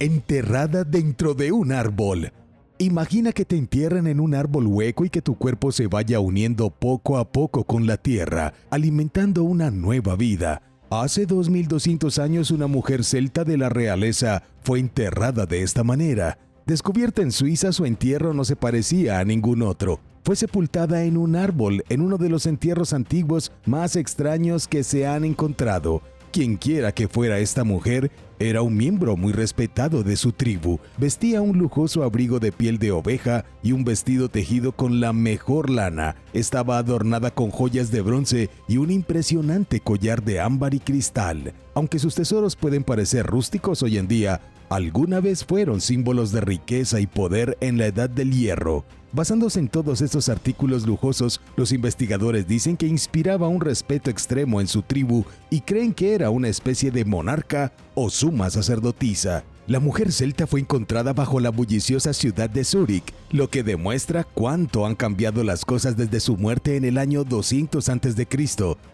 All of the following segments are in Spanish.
enterrada dentro de un árbol. Imagina que te entierran en un árbol hueco y que tu cuerpo se vaya uniendo poco a poco con la tierra, alimentando una nueva vida. Hace 2200 años una mujer celta de la realeza fue enterrada de esta manera. Descubierta en Suiza, su entierro no se parecía a ningún otro. Fue sepultada en un árbol, en uno de los entierros antiguos más extraños que se han encontrado. Quienquiera que fuera esta mujer, era un miembro muy respetado de su tribu. Vestía un lujoso abrigo de piel de oveja y un vestido tejido con la mejor lana. Estaba adornada con joyas de bronce y un impresionante collar de ámbar y cristal. Aunque sus tesoros pueden parecer rústicos hoy en día, alguna vez fueron símbolos de riqueza y poder en la Edad del Hierro. Basándose en todos estos artículos lujosos, los investigadores dicen que inspiraba un respeto extremo en su tribu y creen que era una especie de monarca o suma sacerdotisa. La mujer celta fue encontrada bajo la bulliciosa ciudad de Zúrich, lo que demuestra cuánto han cambiado las cosas desde su muerte en el año 200 a.C.,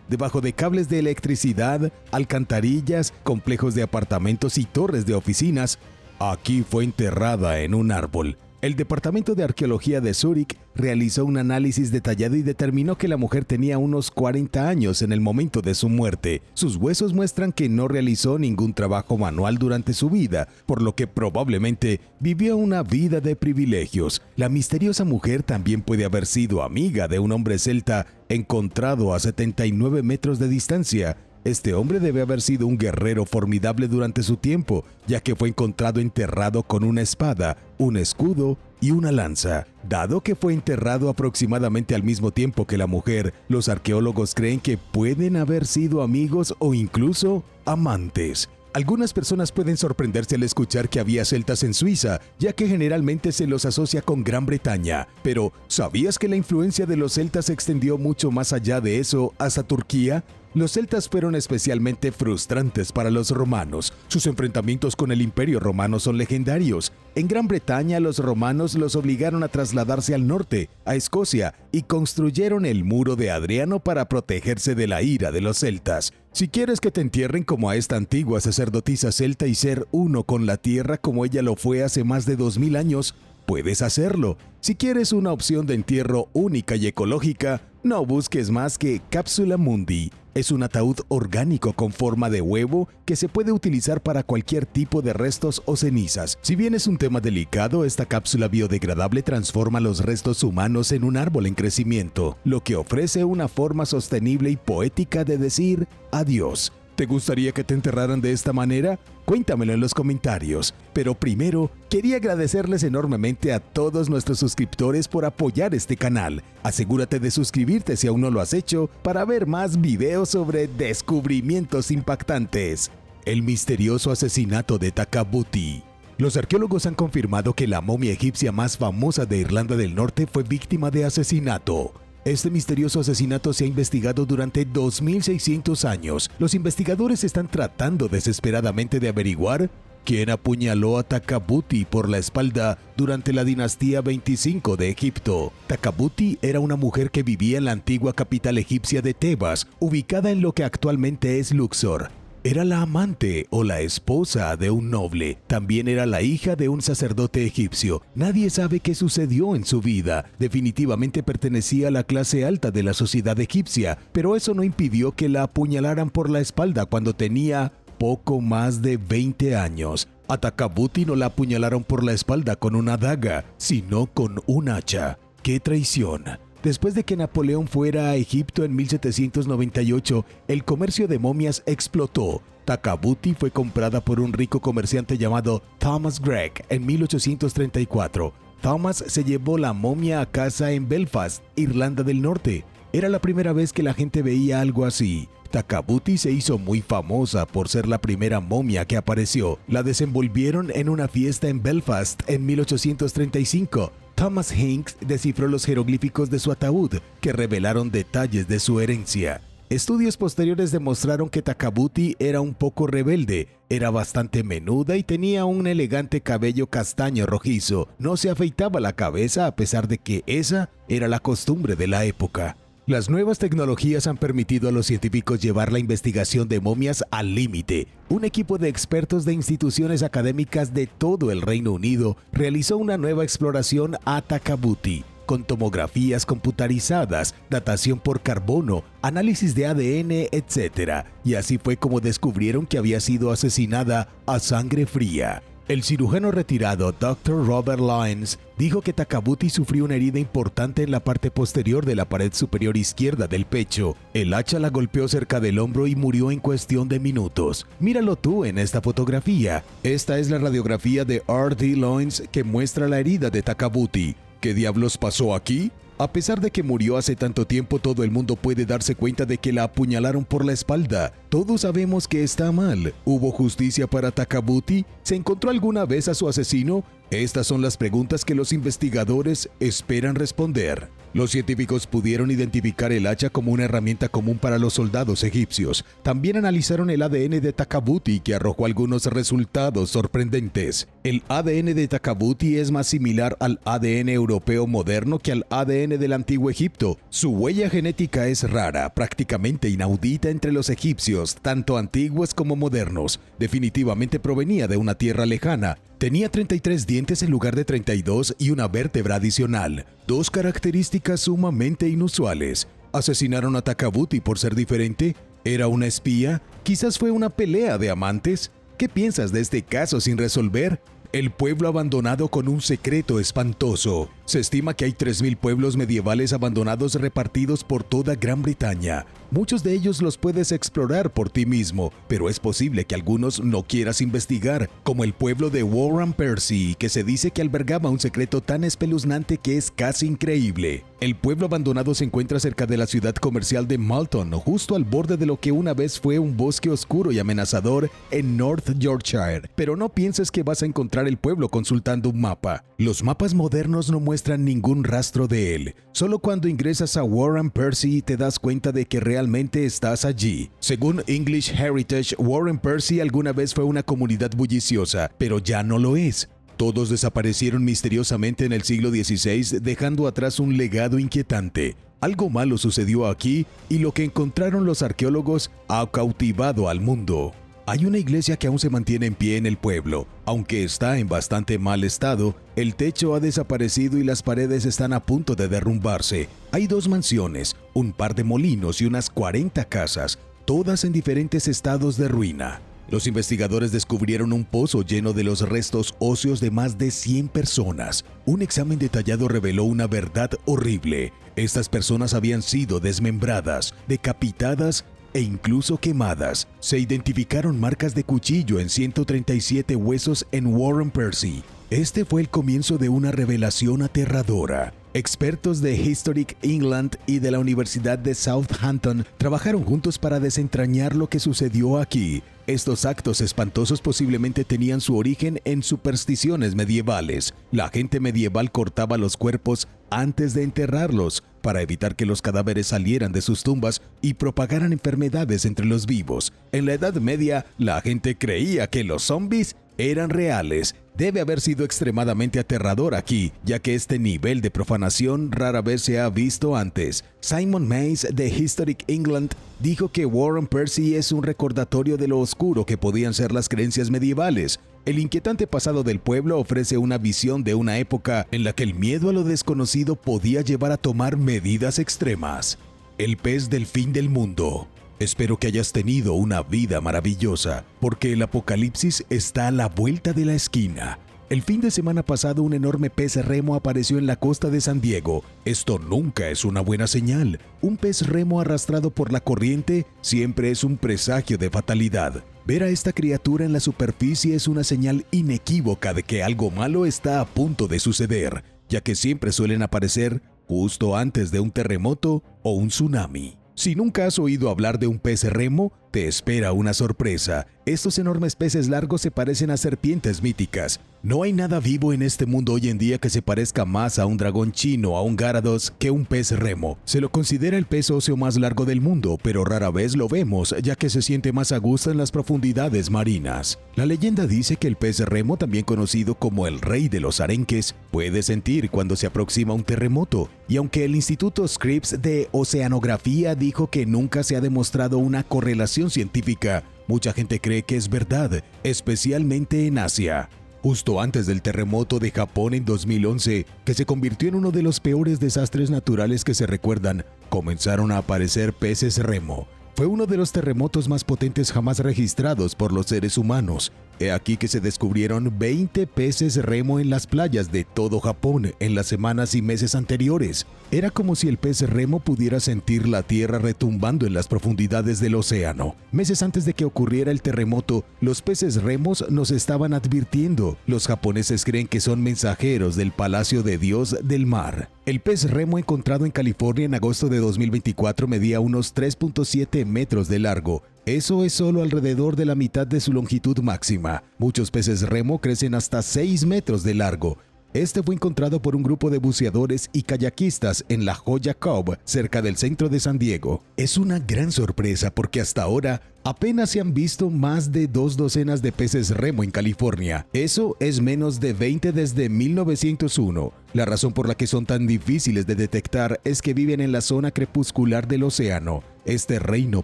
debajo de cables de electricidad, alcantarillas, complejos de apartamentos y torres de oficinas. Aquí fue enterrada en un árbol. El Departamento de Arqueología de Zúrich realizó un análisis detallado y determinó que la mujer tenía unos 40 años en el momento de su muerte. Sus huesos muestran que no realizó ningún trabajo manual durante su vida, por lo que probablemente vivió una vida de privilegios. La misteriosa mujer también puede haber sido amiga de un hombre celta encontrado a 79 metros de distancia. Este hombre debe haber sido un guerrero formidable durante su tiempo, ya que fue encontrado enterrado con una espada, un escudo y una lanza. Dado que fue enterrado aproximadamente al mismo tiempo que la mujer, los arqueólogos creen que pueden haber sido amigos o incluso amantes. Algunas personas pueden sorprenderse al escuchar que había celtas en Suiza, ya que generalmente se los asocia con Gran Bretaña. Pero, ¿sabías que la influencia de los celtas se extendió mucho más allá de eso hasta Turquía? Los celtas fueron especialmente frustrantes para los romanos. Sus enfrentamientos con el Imperio Romano son legendarios. En Gran Bretaña, los romanos los obligaron a trasladarse al norte, a Escocia, y construyeron el muro de Adriano para protegerse de la ira de los celtas. Si quieres que te entierren como a esta antigua sacerdotisa celta y ser uno con la tierra como ella lo fue hace más de 2000 años, puedes hacerlo. Si quieres una opción de entierro única y ecológica, no busques más que Cápsula Mundi. Es un ataúd orgánico con forma de huevo que se puede utilizar para cualquier tipo de restos o cenizas. Si bien es un tema delicado, esta cápsula biodegradable transforma los restos humanos en un árbol en crecimiento, lo que ofrece una forma sostenible y poética de decir adiós. ¿Te gustaría que te enterraran de esta manera? Cuéntamelo en los comentarios. Pero primero, quería agradecerles enormemente a todos nuestros suscriptores por apoyar este canal. Asegúrate de suscribirte si aún no lo has hecho para ver más videos sobre descubrimientos impactantes. El misterioso asesinato de Takabuti. Los arqueólogos han confirmado que la momia egipcia más famosa de Irlanda del Norte fue víctima de asesinato. Este misterioso asesinato se ha investigado durante 2600 años. Los investigadores están tratando desesperadamente de averiguar quién apuñaló a Takabuti por la espalda durante la dinastía 25 de Egipto. Takabuti era una mujer que vivía en la antigua capital egipcia de Tebas, ubicada en lo que actualmente es Luxor. Era la amante o la esposa de un noble. También era la hija de un sacerdote egipcio. Nadie sabe qué sucedió en su vida. Definitivamente pertenecía a la clase alta de la sociedad egipcia, pero eso no impidió que la apuñalaran por la espalda cuando tenía poco más de 20 años. A Takabuti no la apuñalaron por la espalda con una daga, sino con un hacha. ¡Qué traición! Después de que Napoleón fuera a Egipto en 1798, el comercio de momias explotó. Takabuti fue comprada por un rico comerciante llamado Thomas Gregg en 1834. Thomas se llevó la momia a casa en Belfast, Irlanda del Norte. Era la primera vez que la gente veía algo así. Takabuti se hizo muy famosa por ser la primera momia que apareció. La desenvolvieron en una fiesta en Belfast en 1835. Thomas Hinks descifró los jeroglíficos de su ataúd, que revelaron detalles de su herencia. Estudios posteriores demostraron que Takabuti era un poco rebelde, era bastante menuda y tenía un elegante cabello castaño rojizo. No se afeitaba la cabeza a pesar de que esa era la costumbre de la época. Las nuevas tecnologías han permitido a los científicos llevar la investigación de momias al límite. Un equipo de expertos de instituciones académicas de todo el Reino Unido realizó una nueva exploración a Takabuti, con tomografías computarizadas, datación por carbono, análisis de ADN, etc. Y así fue como descubrieron que había sido asesinada a sangre fría. El cirujano retirado Dr. Robert Lyons dijo que Takabuti sufrió una herida importante en la parte posterior de la pared superior izquierda del pecho. El hacha la golpeó cerca del hombro y murió en cuestión de minutos. Míralo tú en esta fotografía. Esta es la radiografía de R.D. Lyons que muestra la herida de Takabuti. ¿Qué diablos pasó aquí? A pesar de que murió hace tanto tiempo, todo el mundo puede darse cuenta de que la apuñalaron por la espalda. Todos sabemos que está mal. ¿Hubo justicia para Takabuti? ¿Se encontró alguna vez a su asesino? Estas son las preguntas que los investigadores esperan responder. Los científicos pudieron identificar el hacha como una herramienta común para los soldados egipcios. También analizaron el ADN de Takabuti, que arrojó algunos resultados sorprendentes. El ADN de Takabuti es más similar al ADN europeo moderno que al ADN del antiguo Egipto. Su huella genética es rara, prácticamente inaudita entre los egipcios, tanto antiguos como modernos. Definitivamente provenía de una tierra lejana. Tenía 33 dientes en lugar de 32 y una vértebra adicional, dos características sumamente inusuales. ¿Asesinaron a Takabuti por ser diferente? ¿Era una espía? ¿Quizás fue una pelea de amantes? ¿Qué piensas de este caso sin resolver? El pueblo abandonado con un secreto espantoso. Se estima que hay 3.000 pueblos medievales abandonados repartidos por toda Gran Bretaña. Muchos de ellos los puedes explorar por ti mismo, pero es posible que algunos no quieras investigar, como el pueblo de Warren Percy, que se dice que albergaba un secreto tan espeluznante que es casi increíble. El pueblo abandonado se encuentra cerca de la ciudad comercial de Malton, justo al borde de lo que una vez fue un bosque oscuro y amenazador en North Yorkshire. Pero no pienses que vas a encontrar el pueblo consultando un mapa. Los mapas modernos no muestran ningún rastro de él. Solo cuando ingresas a Warren Percy te das cuenta de que realmente estás allí. Según English Heritage, Warren Percy alguna vez fue una comunidad bulliciosa, pero ya no lo es. Todos desaparecieron misteriosamente en el siglo XVI, dejando atrás un legado inquietante. Algo malo sucedió aquí y lo que encontraron los arqueólogos ha cautivado al mundo. Hay una iglesia que aún se mantiene en pie en el pueblo. Aunque está en bastante mal estado, el techo ha desaparecido y las paredes están a punto de derrumbarse. Hay 2 mansiones, un par de molinos y unas 40 casas, todas en diferentes estados de ruina. Los investigadores descubrieron un pozo lleno de los restos óseos de más de 100 personas. Un examen detallado reveló una verdad horrible. Estas personas habían sido desmembradas, decapitadas e incluso quemadas. Se identificaron marcas de cuchillo en 137 huesos en Warren Percy. Este fue el comienzo de una revelación aterradora. Expertos de Historic England y de la Universidad de Southampton trabajaron juntos para desentrañar lo que sucedió aquí. Estos actos espantosos posiblemente tenían su origen en supersticiones medievales. La gente medieval cortaba los cuerpos antes de enterrarlos para evitar que los cadáveres salieran de sus tumbas y propagaran enfermedades entre los vivos. En la Edad Media, la gente creía que los zombies eran reales. Debe haber sido extremadamente aterrador aquí, ya que este nivel de profanación rara vez se ha visto antes. Simon Mays de Historic England dijo que Warren Percy es un recordatorio de lo oscuro que podían ser las creencias medievales. El inquietante pasado del pueblo ofrece una visión de una época en la que el miedo a lo desconocido podía llevar a tomar medidas extremas. El pez del fin del mundo. Espero que hayas tenido una vida maravillosa, porque el apocalipsis está a la vuelta de la esquina. El fin de semana pasado un enorme pez remo apareció en la costa de San Diego. Esto nunca es una buena señal. Un pez remo arrastrado por la corriente siempre es un presagio de fatalidad. Ver a esta criatura en la superficie es una señal inequívoca de que algo malo está a punto de suceder, ya que siempre suelen aparecer justo antes de un terremoto o un tsunami. Si nunca has oído hablar de un pez remo, Te espera una sorpresa. Estos enormes peces largos se parecen a serpientes míticas. No hay nada vivo en este mundo hoy en día que se parezca más a un dragón chino o a un Gyarados que un pez remo. Se lo considera el pez óseo más largo del mundo, pero rara vez lo vemos, ya que se siente más a gusto en las profundidades marinas. La leyenda dice que el pez remo, también conocido como el rey de los arenques, puede sentir cuando se aproxima un terremoto. Y aunque el Instituto Scripps de Oceanografía dijo que nunca se ha demostrado una correlación científica, mucha gente cree que es verdad, especialmente en Asia. Justo antes del terremoto de Japón en 2011, que se convirtió en uno de los peores desastres naturales que se recuerdan, comenzaron a aparecer peces remo. Fue uno de los terremotos más potentes jamás registrados por los seres humanos. He aquí que se descubrieron 20 peces remo en las playas de todo Japón en las semanas y meses anteriores. Era como si el pez remo pudiera sentir la tierra retumbando en las profundidades del océano. Meses antes de que ocurriera el terremoto, los peces remos nos estaban advirtiendo. Los japoneses creen que son mensajeros del Palacio de Dios del Mar. El pez remo encontrado en California en agosto de 2024 medía unos 3.7 metros de largo. Eso es solo alrededor de la mitad de su longitud máxima. Muchos peces remo crecen hasta 6 metros de largo. Este fue encontrado por un grupo de buceadores y kayakistas en La Jolla Cove, cerca del centro de San Diego. Es una gran sorpresa porque hasta ahora apenas se han visto más de 2 docenas de peces remo en California. Eso es menos de 20 desde 1901. La razón por la que son tan difíciles de detectar es que viven en la zona crepuscular del océano. Este reino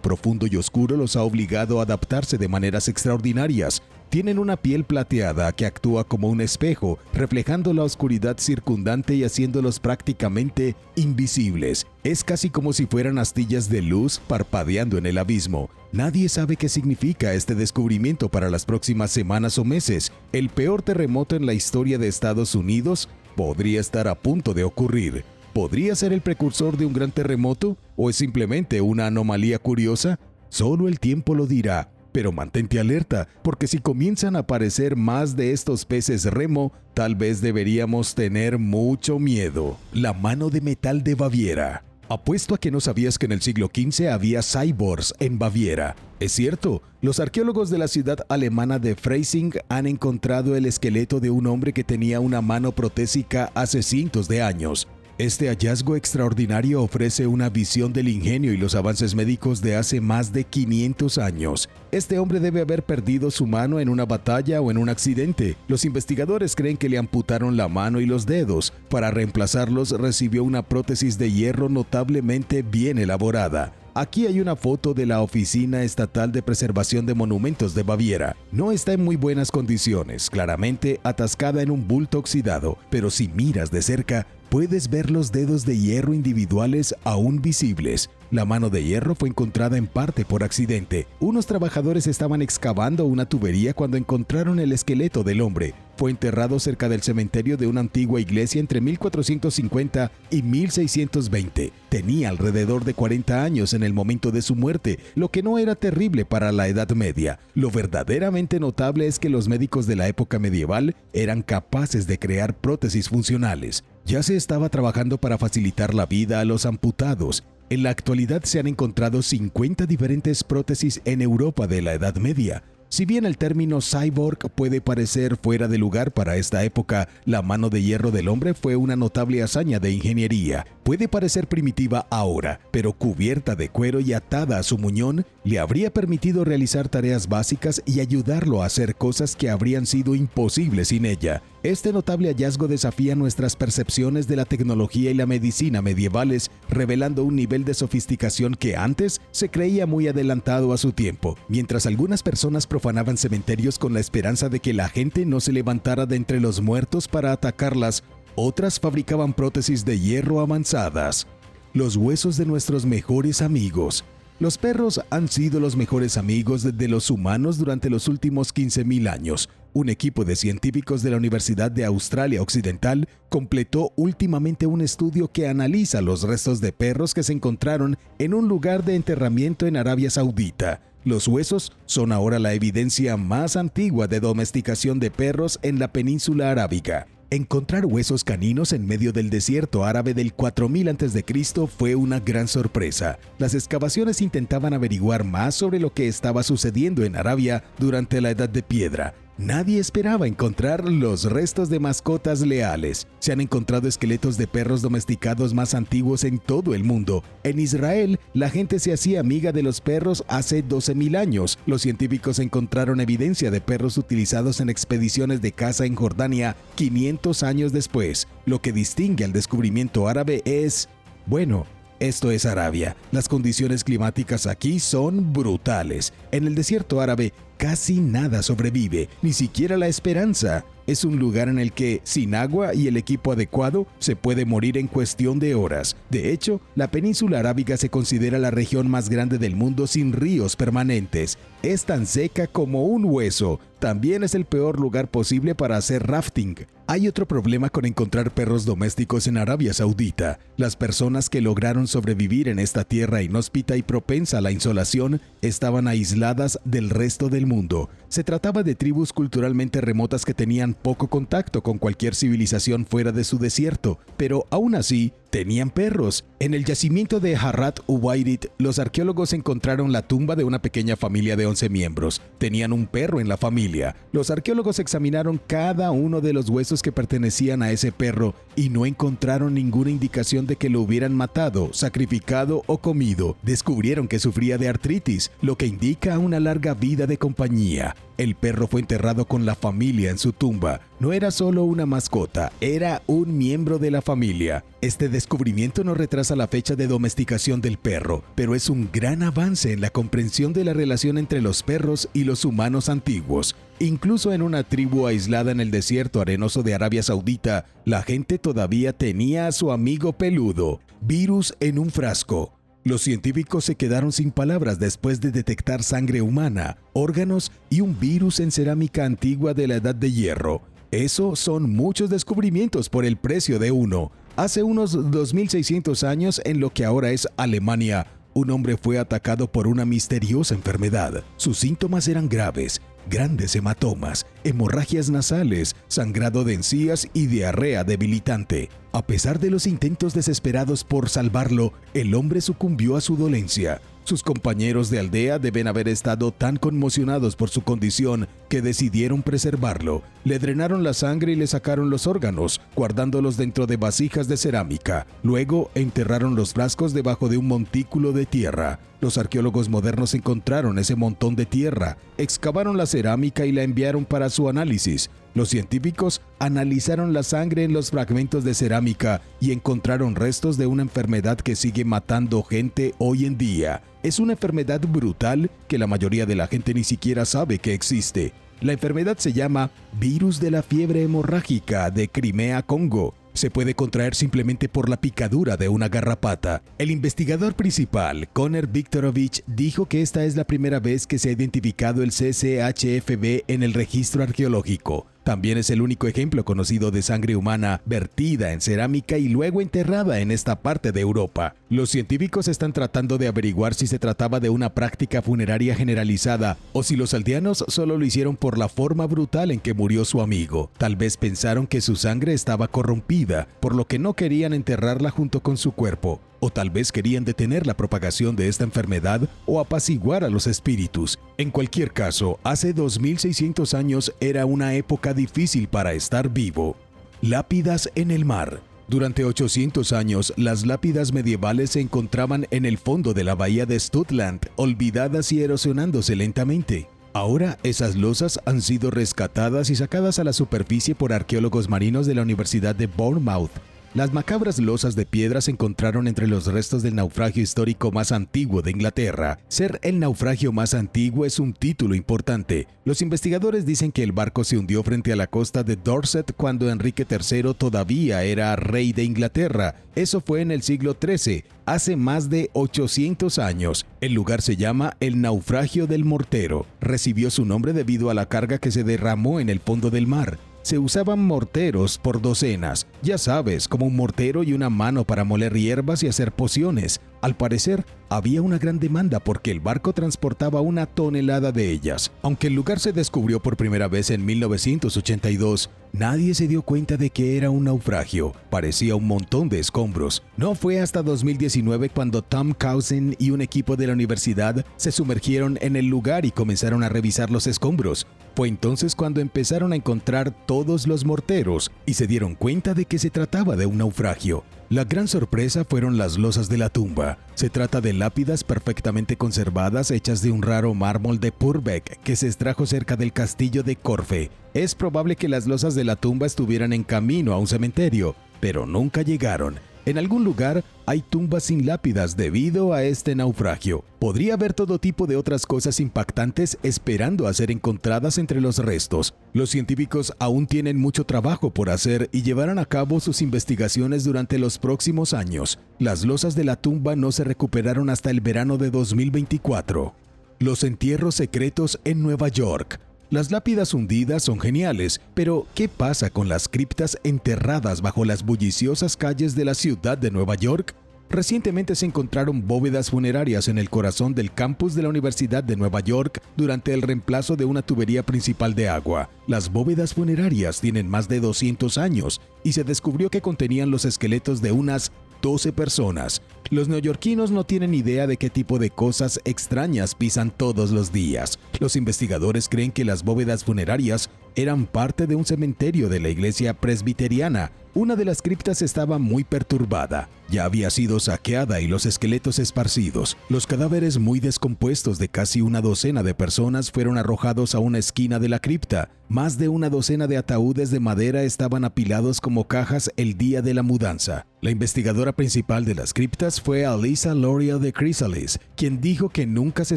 profundo y oscuro los ha obligado a adaptarse de maneras extraordinarias. Tienen una piel plateada que actúa como un espejo, reflejando la oscuridad circundante y haciéndolos prácticamente invisibles. Es casi como si fueran astillas de luz parpadeando en el abismo. Nadie sabe qué significa este descubrimiento para las próximas semanas o meses. El peor terremoto en la historia de Estados Unidos podría estar a punto de ocurrir. ¿Podría ser el precursor de un gran terremoto? ¿O es simplemente una anomalía curiosa? Solo el tiempo lo dirá. Pero mantente alerta, porque si comienzan a aparecer más de estos peces remo, tal vez deberíamos tener mucho miedo. La mano de metal de Baviera. Apuesto a que no sabías que en el siglo XV había cyborgs en Baviera. Es cierto, los arqueólogos de la ciudad alemana de Freising han encontrado el esqueleto de un hombre que tenía una mano protésica hace cientos de años. Este hallazgo extraordinario ofrece una visión del ingenio y los avances médicos de hace más de 500 años. Este hombre debe haber perdido su mano en una batalla o en un accidente. Los investigadores creen que le amputaron la mano y los dedos. Para reemplazarlos recibió una prótesis de hierro notablemente bien elaborada. Aquí hay una foto de la Oficina Estatal de Preservación de Monumentos de Baviera. No está en muy buenas condiciones, claramente atascada en un bulto oxidado, pero si miras de cerca, puedes ver los dedos de hierro individuales aún visibles. La mano de hierro fue encontrada en parte por accidente. Unos trabajadores estaban excavando una tubería cuando encontraron el esqueleto del hombre. Fue enterrado cerca del cementerio de una antigua iglesia entre 1450 y 1620. Tenía alrededor de 40 años en el momento de su muerte, lo que no era terrible para la Edad Media. Lo verdaderamente notable es que los médicos de la época medieval eran capaces de crear prótesis funcionales. Ya se estaba trabajando para facilitar la vida a los amputados. En la actualidad se han encontrado 50 diferentes prótesis en Europa de la Edad Media. Si bien el término cyborg puede parecer fuera de lugar para esta época, la mano de hierro del hombre fue una notable hazaña de ingeniería. Puede parecer primitiva ahora, pero cubierta de cuero y atada a su muñón, le habría permitido realizar tareas básicas y ayudarlo a hacer cosas que habrían sido imposibles sin ella. Este notable hallazgo desafía nuestras percepciones de la tecnología y la medicina medievales, revelando un nivel de sofisticación que antes se creía muy adelantado a su tiempo. Mientras algunas personas profanaban cementerios con la esperanza de que la gente no se levantara de entre los muertos para atacarlas, otras fabricaban prótesis de hierro avanzadas. Los huesos de nuestros mejores amigos. Los perros han sido los mejores amigos de los humanos durante los últimos 15.000 años. Un equipo de científicos de la Universidad de Australia Occidental completó últimamente un estudio que analiza los restos de perros que se encontraron en un lugar de enterramiento en Arabia Saudita. Los huesos son ahora la evidencia más antigua de domesticación de perros en la península arábiga. Encontrar huesos caninos en medio del desierto árabe del 4000 a.C. fue una gran sorpresa. Las excavaciones intentaban averiguar más sobre lo que estaba sucediendo en Arabia durante la Edad de Piedra. Nadie esperaba encontrar los restos de mascotas leales. Se han encontrado esqueletos de perros domesticados más antiguos en todo el mundo. En Israel, la gente se hacía amiga de los perros hace 12.000 años. Los científicos encontraron evidencia de perros utilizados en expediciones de caza en Jordania 500 años después. Lo que distingue al descubrimiento árabe es, bueno, esto es Arabia. Las condiciones climáticas aquí son brutales. En el desierto árabe casi nada sobrevive, ni siquiera la esperanza. Es un lugar en el que, sin agua y el equipo adecuado, se puede morir en cuestión de horas. De hecho, la península arábiga se considera la región más grande del mundo sin ríos permanentes. Es tan seca como un hueso. También es el peor lugar posible para hacer rafting. Hay otro problema con encontrar perros domésticos en Arabia Saudita. Las personas que lograron sobrevivir en esta tierra inhóspita y propensa a la insolación estaban aisladas del resto del mundo. Se trataba de tribus culturalmente remotas que tenían poco contacto con cualquier civilización fuera de su desierto, pero aún así tenían perros. En el yacimiento de Harrat Ubayrit, los arqueólogos encontraron la tumba de una pequeña familia de 11 miembros. Tenían un perro en la familia. Los arqueólogos examinaron cada uno de los huesos que pertenecían a ese perro y no encontraron ninguna indicación de que lo hubieran matado, sacrificado o comido. Descubrieron que sufría de artritis, lo que indica una larga vida de compañía. El perro fue enterrado con la familia en su tumba. No era solo una mascota, era un miembro de la familia. Este descubrimiento no retrasa la fecha de domesticación del perro, pero es un gran avance en la comprensión de la relación entre los perros y los humanos antiguos. Incluso en una tribu aislada en el desierto arenoso de Arabia Saudita, la gente todavía tenía a su amigo peludo. Virus en un frasco. Los científicos se quedaron sin palabras después de detectar sangre humana, órganos y un virus en cerámica antigua de la Edad de Hierro. Eso son muchos descubrimientos por el precio de uno. Hace unos 2600 años, en lo que ahora es Alemania, un hombre fue atacado por una misteriosa enfermedad. Sus síntomas eran graves: grandes hematomas, hemorragias nasales, sangrado de encías y diarrea debilitante. A pesar de los intentos desesperados por salvarlo, el hombre sucumbió a su dolencia. Sus compañeros de aldea deben haber estado tan conmocionados por su condición que decidieron preservarlo. Le drenaron la sangre y le sacaron los órganos, guardándolos dentro de vasijas de cerámica. Luego enterraron los frascos debajo de un montículo de tierra. Los arqueólogos modernos encontraron ese montón de tierra, excavaron la cerámica y la enviaron para su análisis. Los científicos analizaron la sangre en los fragmentos de cerámica y encontraron restos de una enfermedad que sigue matando gente hoy en día. Es una enfermedad brutal que la mayoría de la gente ni siquiera sabe que existe. La enfermedad se llama virus de la fiebre hemorrágica de Crimea-Congo. Se puede contraer simplemente por la picadura de una garrapata. El investigador principal, Conor Viktorovich, dijo que esta es la primera vez que se ha identificado el CCHFB en el registro arqueológico. También es el único ejemplo conocido de sangre humana vertida en cerámica y luego enterrada en esta parte de Europa. Los científicos están tratando de averiguar si se trataba de una práctica funeraria generalizada o si los aldeanos solo lo hicieron por la forma brutal en que murió su amigo. Tal vez pensaron que su sangre estaba corrompida, por lo que no querían enterrarla junto con su cuerpo. O tal vez querían detener la propagación de esta enfermedad o apaciguar a los espíritus. En cualquier caso, hace 2600 años era una época difícil para estar vivo. Lápidas en el mar. Durante 800 años, las lápidas medievales se encontraban en el fondo de la bahía de Studland, olvidadas y erosionándose lentamente. Ahora, esas losas han sido rescatadas y sacadas a la superficie por arqueólogos marinos de la Universidad de Bournemouth. Las macabras losas de piedra se encontraron entre los restos del naufragio histórico más antiguo de Inglaterra. Ser el naufragio más antiguo es un título importante. Los investigadores dicen que el barco se hundió frente a la costa de Dorset cuando Enrique III todavía era rey de Inglaterra. Eso fue en el siglo XIII, hace más de 800 años. El lugar se llama el Naufragio del Mortero. Recibió su nombre debido a la carga que se derramó en el fondo del mar. Se usaban morteros por docenas, ya sabes, como un mortero y una mano para moler hierbas y hacer pociones. Al parecer, había una gran demanda porque el barco transportaba 1 tonelada de ellas. Aunque el lugar se descubrió por primera vez en 1982, nadie se dio cuenta de que era un naufragio. Parecía un montón de escombros. No fue hasta 2019 cuando Tom Cousin y un equipo de la universidad se sumergieron en el lugar y comenzaron a revisar los escombros. Fue entonces cuando empezaron a encontrar todos los morteros y se dieron cuenta de que se trataba de un naufragio. La gran sorpresa fueron las losas de la tumba. Se trata de lápidas perfectamente conservadas hechas de un raro mármol de Purbeck que se extrajo cerca del castillo de Corfe. Es probable que las losas de la tumba estuvieran en camino a un cementerio, pero nunca llegaron. En algún lugar hay tumbas sin lápidas debido a este naufragio. Podría haber todo tipo de otras cosas impactantes esperando a ser encontradas entre los restos. Los científicos aún tienen mucho trabajo por hacer y llevarán a cabo sus investigaciones durante los próximos años. Las losas de la tumba no se recuperaron hasta el verano de 2024. Los entierros secretos en Nueva York. Las lápidas hundidas son geniales, pero ¿qué pasa con las criptas enterradas bajo las bulliciosas calles de la ciudad de Nueva York? Recientemente se encontraron bóvedas funerarias en el corazón del campus de la Universidad de Nueva York durante el reemplazo de una tubería principal de agua. Las bóvedas funerarias tienen más de 200 años y se descubrió que contenían los esqueletos de unas 12 personas. Los neoyorquinos no tienen idea de qué tipo de cosas extrañas pisan todos los días. Los investigadores creen que las bóvedas funerarias eran parte de un cementerio de la iglesia presbiteriana. Una de las criptas estaba muy perturbada. Ya había sido saqueada y los esqueletos esparcidos. Los cadáveres muy descompuestos de casi una docena de personas fueron arrojados a una esquina de la cripta. Más de una docena de ataúdes de madera estaban apilados como cajas el día de la mudanza. La investigadora principal de las criptas fue Alyssa L'Oreal de Chrysalis, quien dijo que nunca se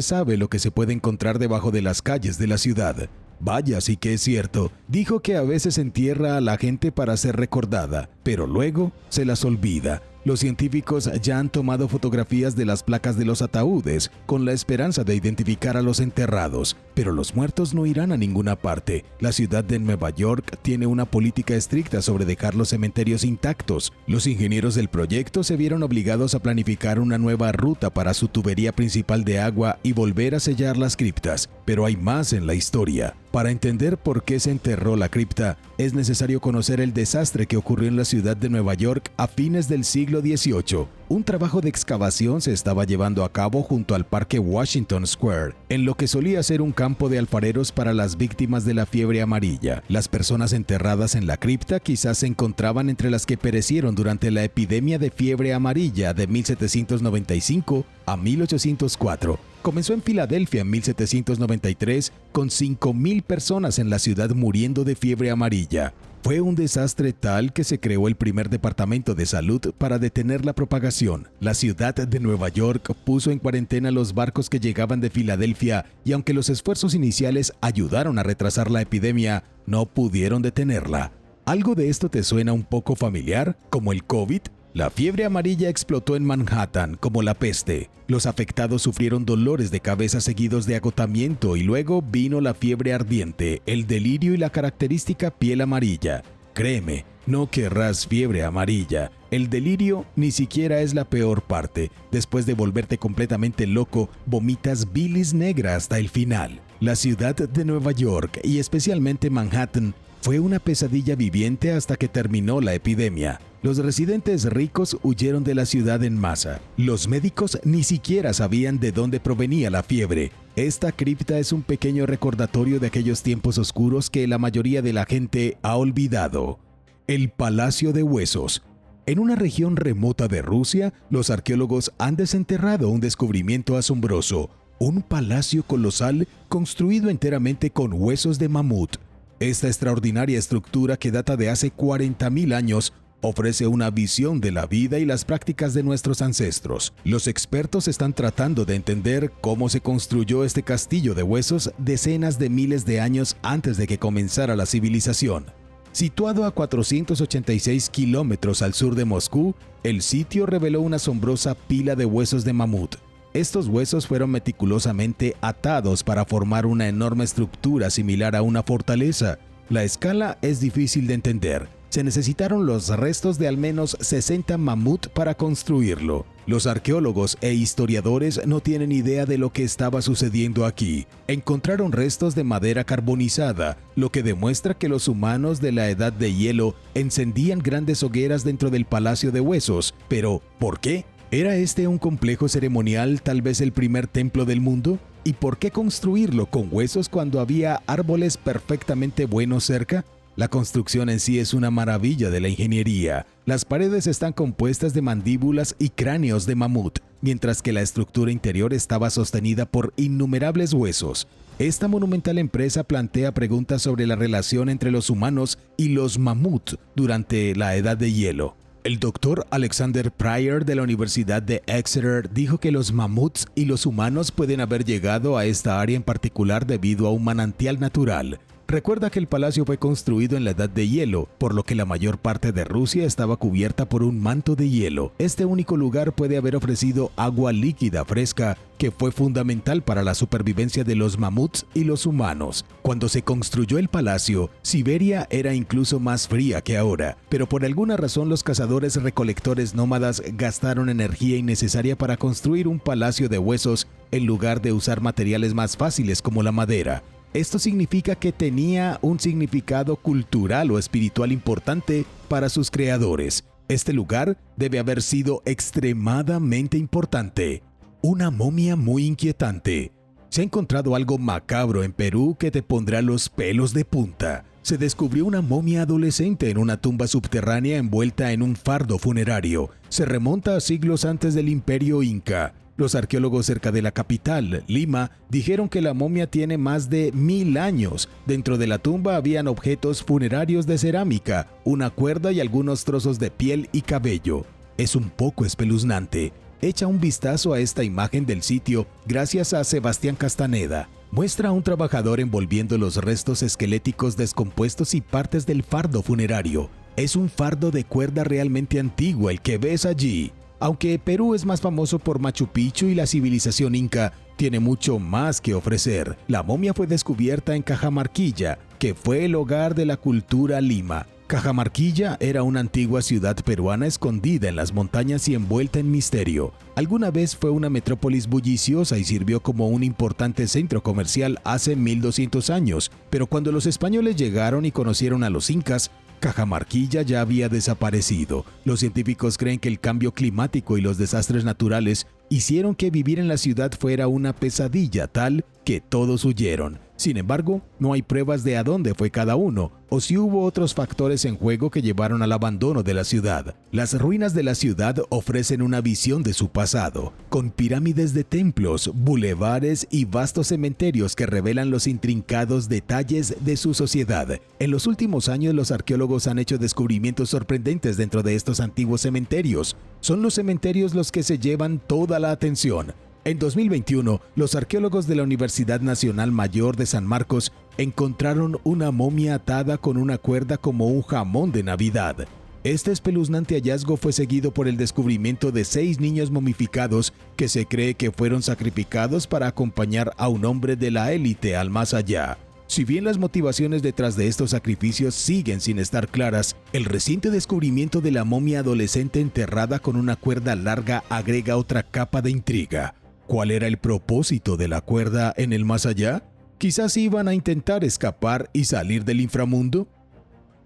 sabe lo que se puede encontrar debajo de las calles de la ciudad. Vaya, sí que es cierto. Dijo que a veces entierra a la gente para ser recordada, pero luego se las olvida. Los científicos ya han tomado fotografías de las placas de los ataúdes con la esperanza de identificar a los enterrados, pero los muertos no irán a ninguna parte. La ciudad de Nueva York tiene una política estricta sobre dejar los cementerios intactos. Los ingenieros del proyecto se vieron obligados a planificar una nueva ruta para su tubería principal de agua y volver a sellar las criptas, pero hay más en la historia. Para entender por qué se enterró la cripta, es necesario conocer el desastre que ocurrió en la ciudad de Nueva York a fines del siglo XVIII. Un trabajo de excavación se estaba llevando a cabo junto al Parque Washington Square, en lo que solía ser un campo de alfareros para las víctimas de la fiebre amarilla. Las personas enterradas en la cripta quizás se encontraban entre las que perecieron durante la epidemia de fiebre amarilla de 1795 a 1804. Comenzó en Filadelfia en 1793 con 5,000 personas en la ciudad muriendo de fiebre amarilla. Fue un desastre tal que se creó el primer departamento de salud para detener la propagación. La ciudad de Nueva York puso en cuarentena los barcos que llegaban de Filadelfia y aunque los esfuerzos iniciales ayudaron a retrasar la epidemia, no pudieron detenerla. ¿Algo de esto te suena un poco familiar? ¿Como el COVID? La fiebre amarilla explotó en Manhattan como la peste. Los afectados sufrieron dolores de cabeza seguidos de agotamiento y luego vino la fiebre ardiente, el delirio y la característica piel amarilla. Créeme, no querrás fiebre amarilla. El delirio ni siquiera es la peor parte. Después de volverte completamente loco, vomitas bilis negra hasta el final. La ciudad de Nueva York y especialmente Manhattan fue una pesadilla viviente hasta que terminó la epidemia. Los residentes ricos huyeron de la ciudad en masa. Los médicos ni siquiera sabían de dónde provenía la fiebre. Esta cripta es un pequeño recordatorio de aquellos tiempos oscuros que la mayoría de la gente ha olvidado. El Palacio de Huesos. En una región remota de Rusia, los arqueólogos han desenterrado un descubrimiento asombroso: un palacio colosal construido enteramente con huesos de mamut. Esta extraordinaria estructura, que data de hace 40,000 años, ofrece una visión de la vida y las prácticas de nuestros ancestros. Los expertos están tratando de entender cómo se construyó este castillo de huesos decenas de miles de años antes de que comenzara la civilización. Situado a 486 kilómetros al sur de Moscú, el sitio reveló una asombrosa pila de huesos de mamut. Estos huesos fueron meticulosamente atados para formar una enorme estructura similar a una fortaleza. La escala es difícil de entender. Se necesitaron los restos de al menos 60 mamut para construirlo. Los arqueólogos e historiadores no tienen idea de lo que estaba sucediendo aquí. Encontraron restos de madera carbonizada, lo que demuestra que los humanos de la Edad de Hielo encendían grandes hogueras dentro del Palacio de Huesos. Pero, ¿por qué? ¿Era este un complejo ceremonial, tal vez el primer templo del mundo? ¿Y por qué construirlo con huesos cuando había árboles perfectamente buenos cerca? La construcción en sí es una maravilla de la ingeniería. Las paredes están compuestas de mandíbulas y cráneos de mamut, mientras que la estructura interior estaba sostenida por innumerables huesos. Esta monumental empresa plantea preguntas sobre la relación entre los humanos y los mamut durante la Edad de Hielo. El doctor Alexander Pryor de la Universidad de Exeter dijo que los mamuts y los humanos pueden haber llegado a esta área en particular debido a un manantial natural. Recuerda que el palacio fue construido en la Edad de Hielo, por lo que la mayor parte de Rusia estaba cubierta por un manto de hielo. Este único lugar puede haber ofrecido agua líquida fresca, que fue fundamental para la supervivencia de los mamuts y los humanos. Cuando se construyó el palacio, Siberia era incluso más fría que ahora, pero por alguna razón los cazadores-recolectores nómadas gastaron energía innecesaria para construir un palacio de huesos en lugar de usar materiales más fáciles como la madera. Esto significa que tenía un significado cultural o espiritual importante para sus creadores. Este lugar debe haber sido extremadamente importante. Una momia muy inquietante. Se ha encontrado algo macabro en Perú que te pondrá los pelos de punta. Se descubrió una momia adolescente en una tumba subterránea envuelta en un fardo funerario. Se remonta a siglos antes del Imperio Inca. Los arqueólogos cerca de la capital, Lima, dijeron que la momia tiene más de 1000 años. Dentro de la tumba habían objetos funerarios de cerámica, una cuerda y algunos trozos de piel y cabello. Es un poco espeluznante. Echa un vistazo a esta imagen del sitio gracias a Sebastián Castaneda. Muestra a un trabajador envolviendo los restos esqueléticos descompuestos y partes del fardo funerario. Es un fardo de cuerda realmente antiguo el que ves allí. Aunque Perú es más famoso por Machu Picchu y la civilización inca, tiene mucho más que ofrecer. La momia fue descubierta en Cajamarquilla, que fue el hogar de la cultura Lima. Cajamarquilla era una antigua ciudad peruana escondida en las montañas y envuelta en misterio. Alguna vez fue una metrópolis bulliciosa y sirvió como un importante centro comercial hace 1200 años, pero cuando los españoles llegaron y conocieron a los incas, Cajamarquilla ya había desaparecido. Los científicos creen que el cambio climático y los desastres naturales hicieron que vivir en la ciudad fuera una pesadilla tal que todos huyeron. Sin embargo, no hay pruebas de a dónde fue cada uno o si hubo otros factores en juego que llevaron al abandono de la ciudad. Las ruinas de la ciudad ofrecen una visión de su pasado, con pirámides de templos, bulevares y vastos cementerios que revelan los intrincados detalles de su sociedad. En los últimos años, los arqueólogos han hecho descubrimientos sorprendentes dentro de estos antiguos cementerios. Son los cementerios los que se llevan toda la atención. En 2021, los arqueólogos de la Universidad Nacional Mayor de San Marcos encontraron una momia atada con una cuerda como un jamón de Navidad. Este espeluznante hallazgo fue seguido por el descubrimiento de 6 niños momificados que se cree que fueron sacrificados para acompañar a un hombre de la élite al más allá. Si bien las motivaciones detrás de estos sacrificios siguen sin estar claras, el reciente descubrimiento de la momia adolescente enterrada con una cuerda larga agrega otra capa de intriga. ¿Cuál era el propósito de la cuerda en el más allá? ¿Quizás iban a intentar escapar y salir del inframundo?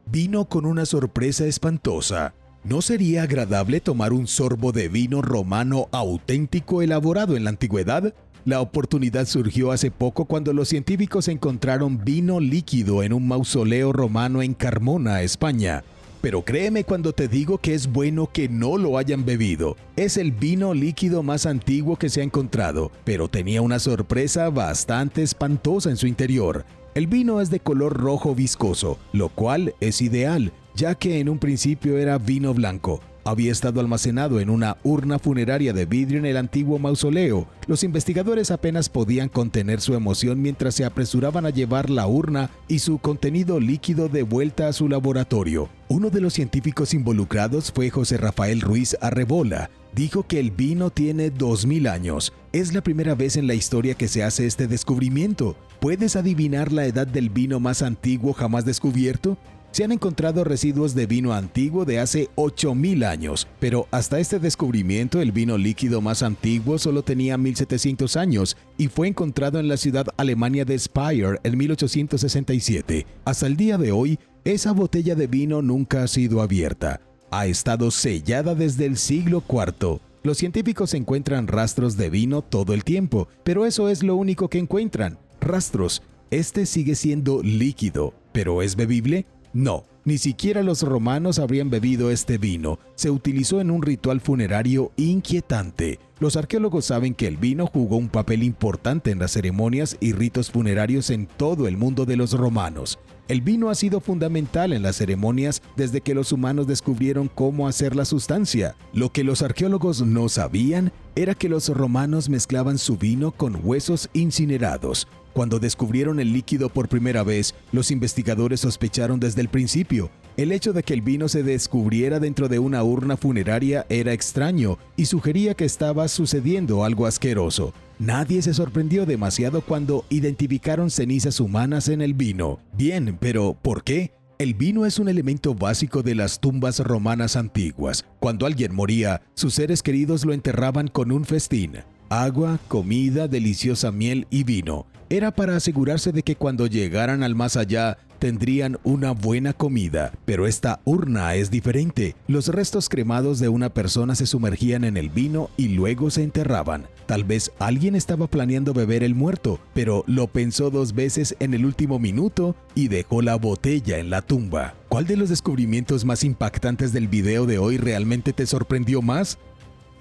Vino con una sorpresa espantosa. ¿No sería agradable tomar un sorbo de vino romano auténtico elaborado en la antigüedad? La oportunidad surgió hace poco cuando los científicos encontraron vino líquido en un mausoleo romano en Carmona, España. Pero créeme cuando te digo que es bueno que no lo hayan bebido. Es el vino líquido más antiguo que se ha encontrado, pero tenía una sorpresa bastante espantosa en su interior. El vino es de color rojo viscoso, lo cual es ideal, ya que en un principio era vino blanco. Había estado almacenado en una urna funeraria de vidrio en el antiguo mausoleo. Los investigadores apenas podían contener su emoción mientras se apresuraban a llevar la urna y su contenido líquido de vuelta a su laboratorio. Uno de los científicos involucrados fue José Rafael Ruiz Arrebola, dijo que el vino tiene 2000 años. Es la primera vez en la historia que se hace este descubrimiento. ¿Puedes adivinar la edad del vino más antiguo jamás descubierto? Se han encontrado residuos de vino antiguo de hace 8000 años, pero hasta este descubrimiento el vino líquido más antiguo solo tenía 1700 años y fue encontrado en la ciudad alemana de Speyer en 1867. Hasta el día de hoy, esa botella de vino nunca ha sido abierta. Ha estado sellada desde el siglo IV. Los científicos encuentran rastros de vino todo el tiempo, pero eso es lo único que encuentran. Rastros. Este sigue siendo líquido, ¿pero es bebible? No, ni siquiera los romanos habrían bebido este vino. Se utilizó en un ritual funerario inquietante. Los arqueólogos saben que el vino jugó un papel importante en las ceremonias y ritos funerarios en todo el mundo de los romanos. El vino ha sido fundamental en las ceremonias desde que los humanos descubrieron cómo hacer la sustancia. Lo que los arqueólogos no sabían era que los romanos mezclaban su vino con huesos incinerados. Cuando descubrieron el líquido por primera vez, los investigadores sospecharon desde el principio. El hecho de que el vino se descubriera dentro de una urna funeraria era extraño y sugería que estaba sucediendo algo asqueroso. Nadie se sorprendió demasiado cuando identificaron cenizas humanas en el vino. Bien, pero ¿por qué? El vino es un elemento básico de las tumbas romanas antiguas. Cuando alguien moría, sus seres queridos lo enterraban con un festín. Agua, comida, deliciosa miel y vino. Era para asegurarse de que cuando llegaran al más allá, tendrían una buena comida. Pero esta urna es diferente. Los restos cremados de una persona se sumergían en el vino y luego se enterraban. Tal vez alguien estaba planeando beber el muerto, pero lo pensó 2 veces en el último minuto y dejó la botella en la tumba. ¿Cuál de los descubrimientos más impactantes del video de hoy realmente te sorprendió más?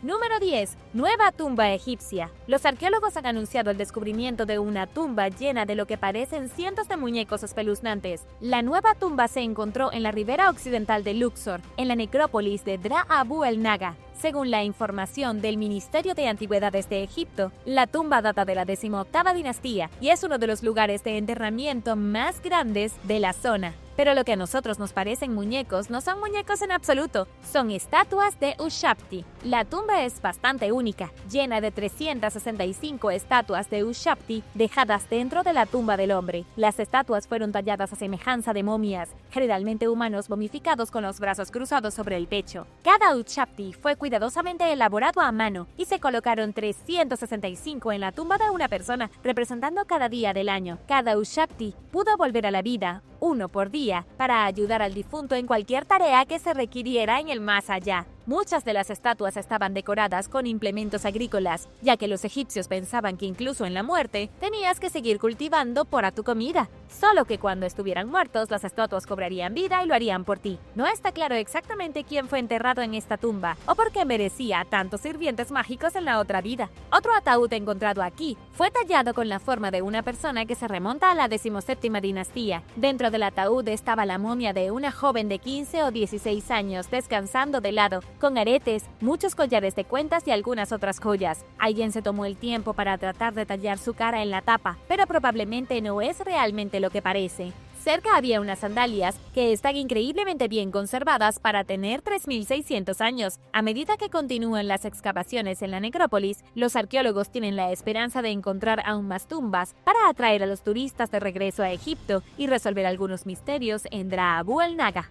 Número 10. Nueva tumba egipcia. Los arqueólogos han anunciado el descubrimiento de una tumba llena de lo que parecen cientos de muñecos espeluznantes. La nueva tumba se encontró en la ribera occidental de Luxor, en la necrópolis de Dra Abu el Naga. Según la información del Ministerio de Antigüedades de Egipto, la tumba data de la 18ª dinastía y es uno de los lugares de enterramiento más grandes de la zona. Pero lo que a nosotros nos parecen muñecos no son muñecos en absoluto, son estatuas de Ushapti. La tumba es bastante única, llena de 365 estatuas de Ushapti dejadas dentro de la tumba del hombre. Las estatuas fueron talladas a semejanza de momias, generalmente humanos momificados con los brazos cruzados sobre el pecho. Cada Ushapti fue cuidadosamente elaborado a mano y se colocaron 365 en la tumba de una persona, representando cada día del año. Cada Ushapti pudo volver a la vida, uno por día, para ayudar al difunto en cualquier tarea que se requiriera en el más allá. Muchas de las estatuas estaban decoradas con implementos agrícolas, ya que los egipcios pensaban que incluso en la muerte tenías que seguir cultivando para tu comida. Solo que cuando estuvieran muertos, las estatuas cobrarían vida y lo harían por ti. No está claro exactamente quién fue enterrado en esta tumba o por qué merecía tantos sirvientes mágicos en la otra vida. Otro ataúd encontrado aquí fue tallado con la forma de una persona que se remonta a la 17ª dinastía. Dentro del ataúd estaba la momia de una joven de 15 o 16 años descansando de lado, con aretes, muchos collares de cuentas y algunas otras joyas. Alguien se tomó el tiempo para tratar de tallar su cara en la tapa, pero probablemente no es realmente lo que parece. Cerca había unas sandalias que están increíblemente bien conservadas para tener 3600 años. A medida que continúan las excavaciones en la necrópolis, los arqueólogos tienen la esperanza de encontrar aún más tumbas para atraer a los turistas de regreso a Egipto y resolver algunos misterios en Dra Abu el Naga.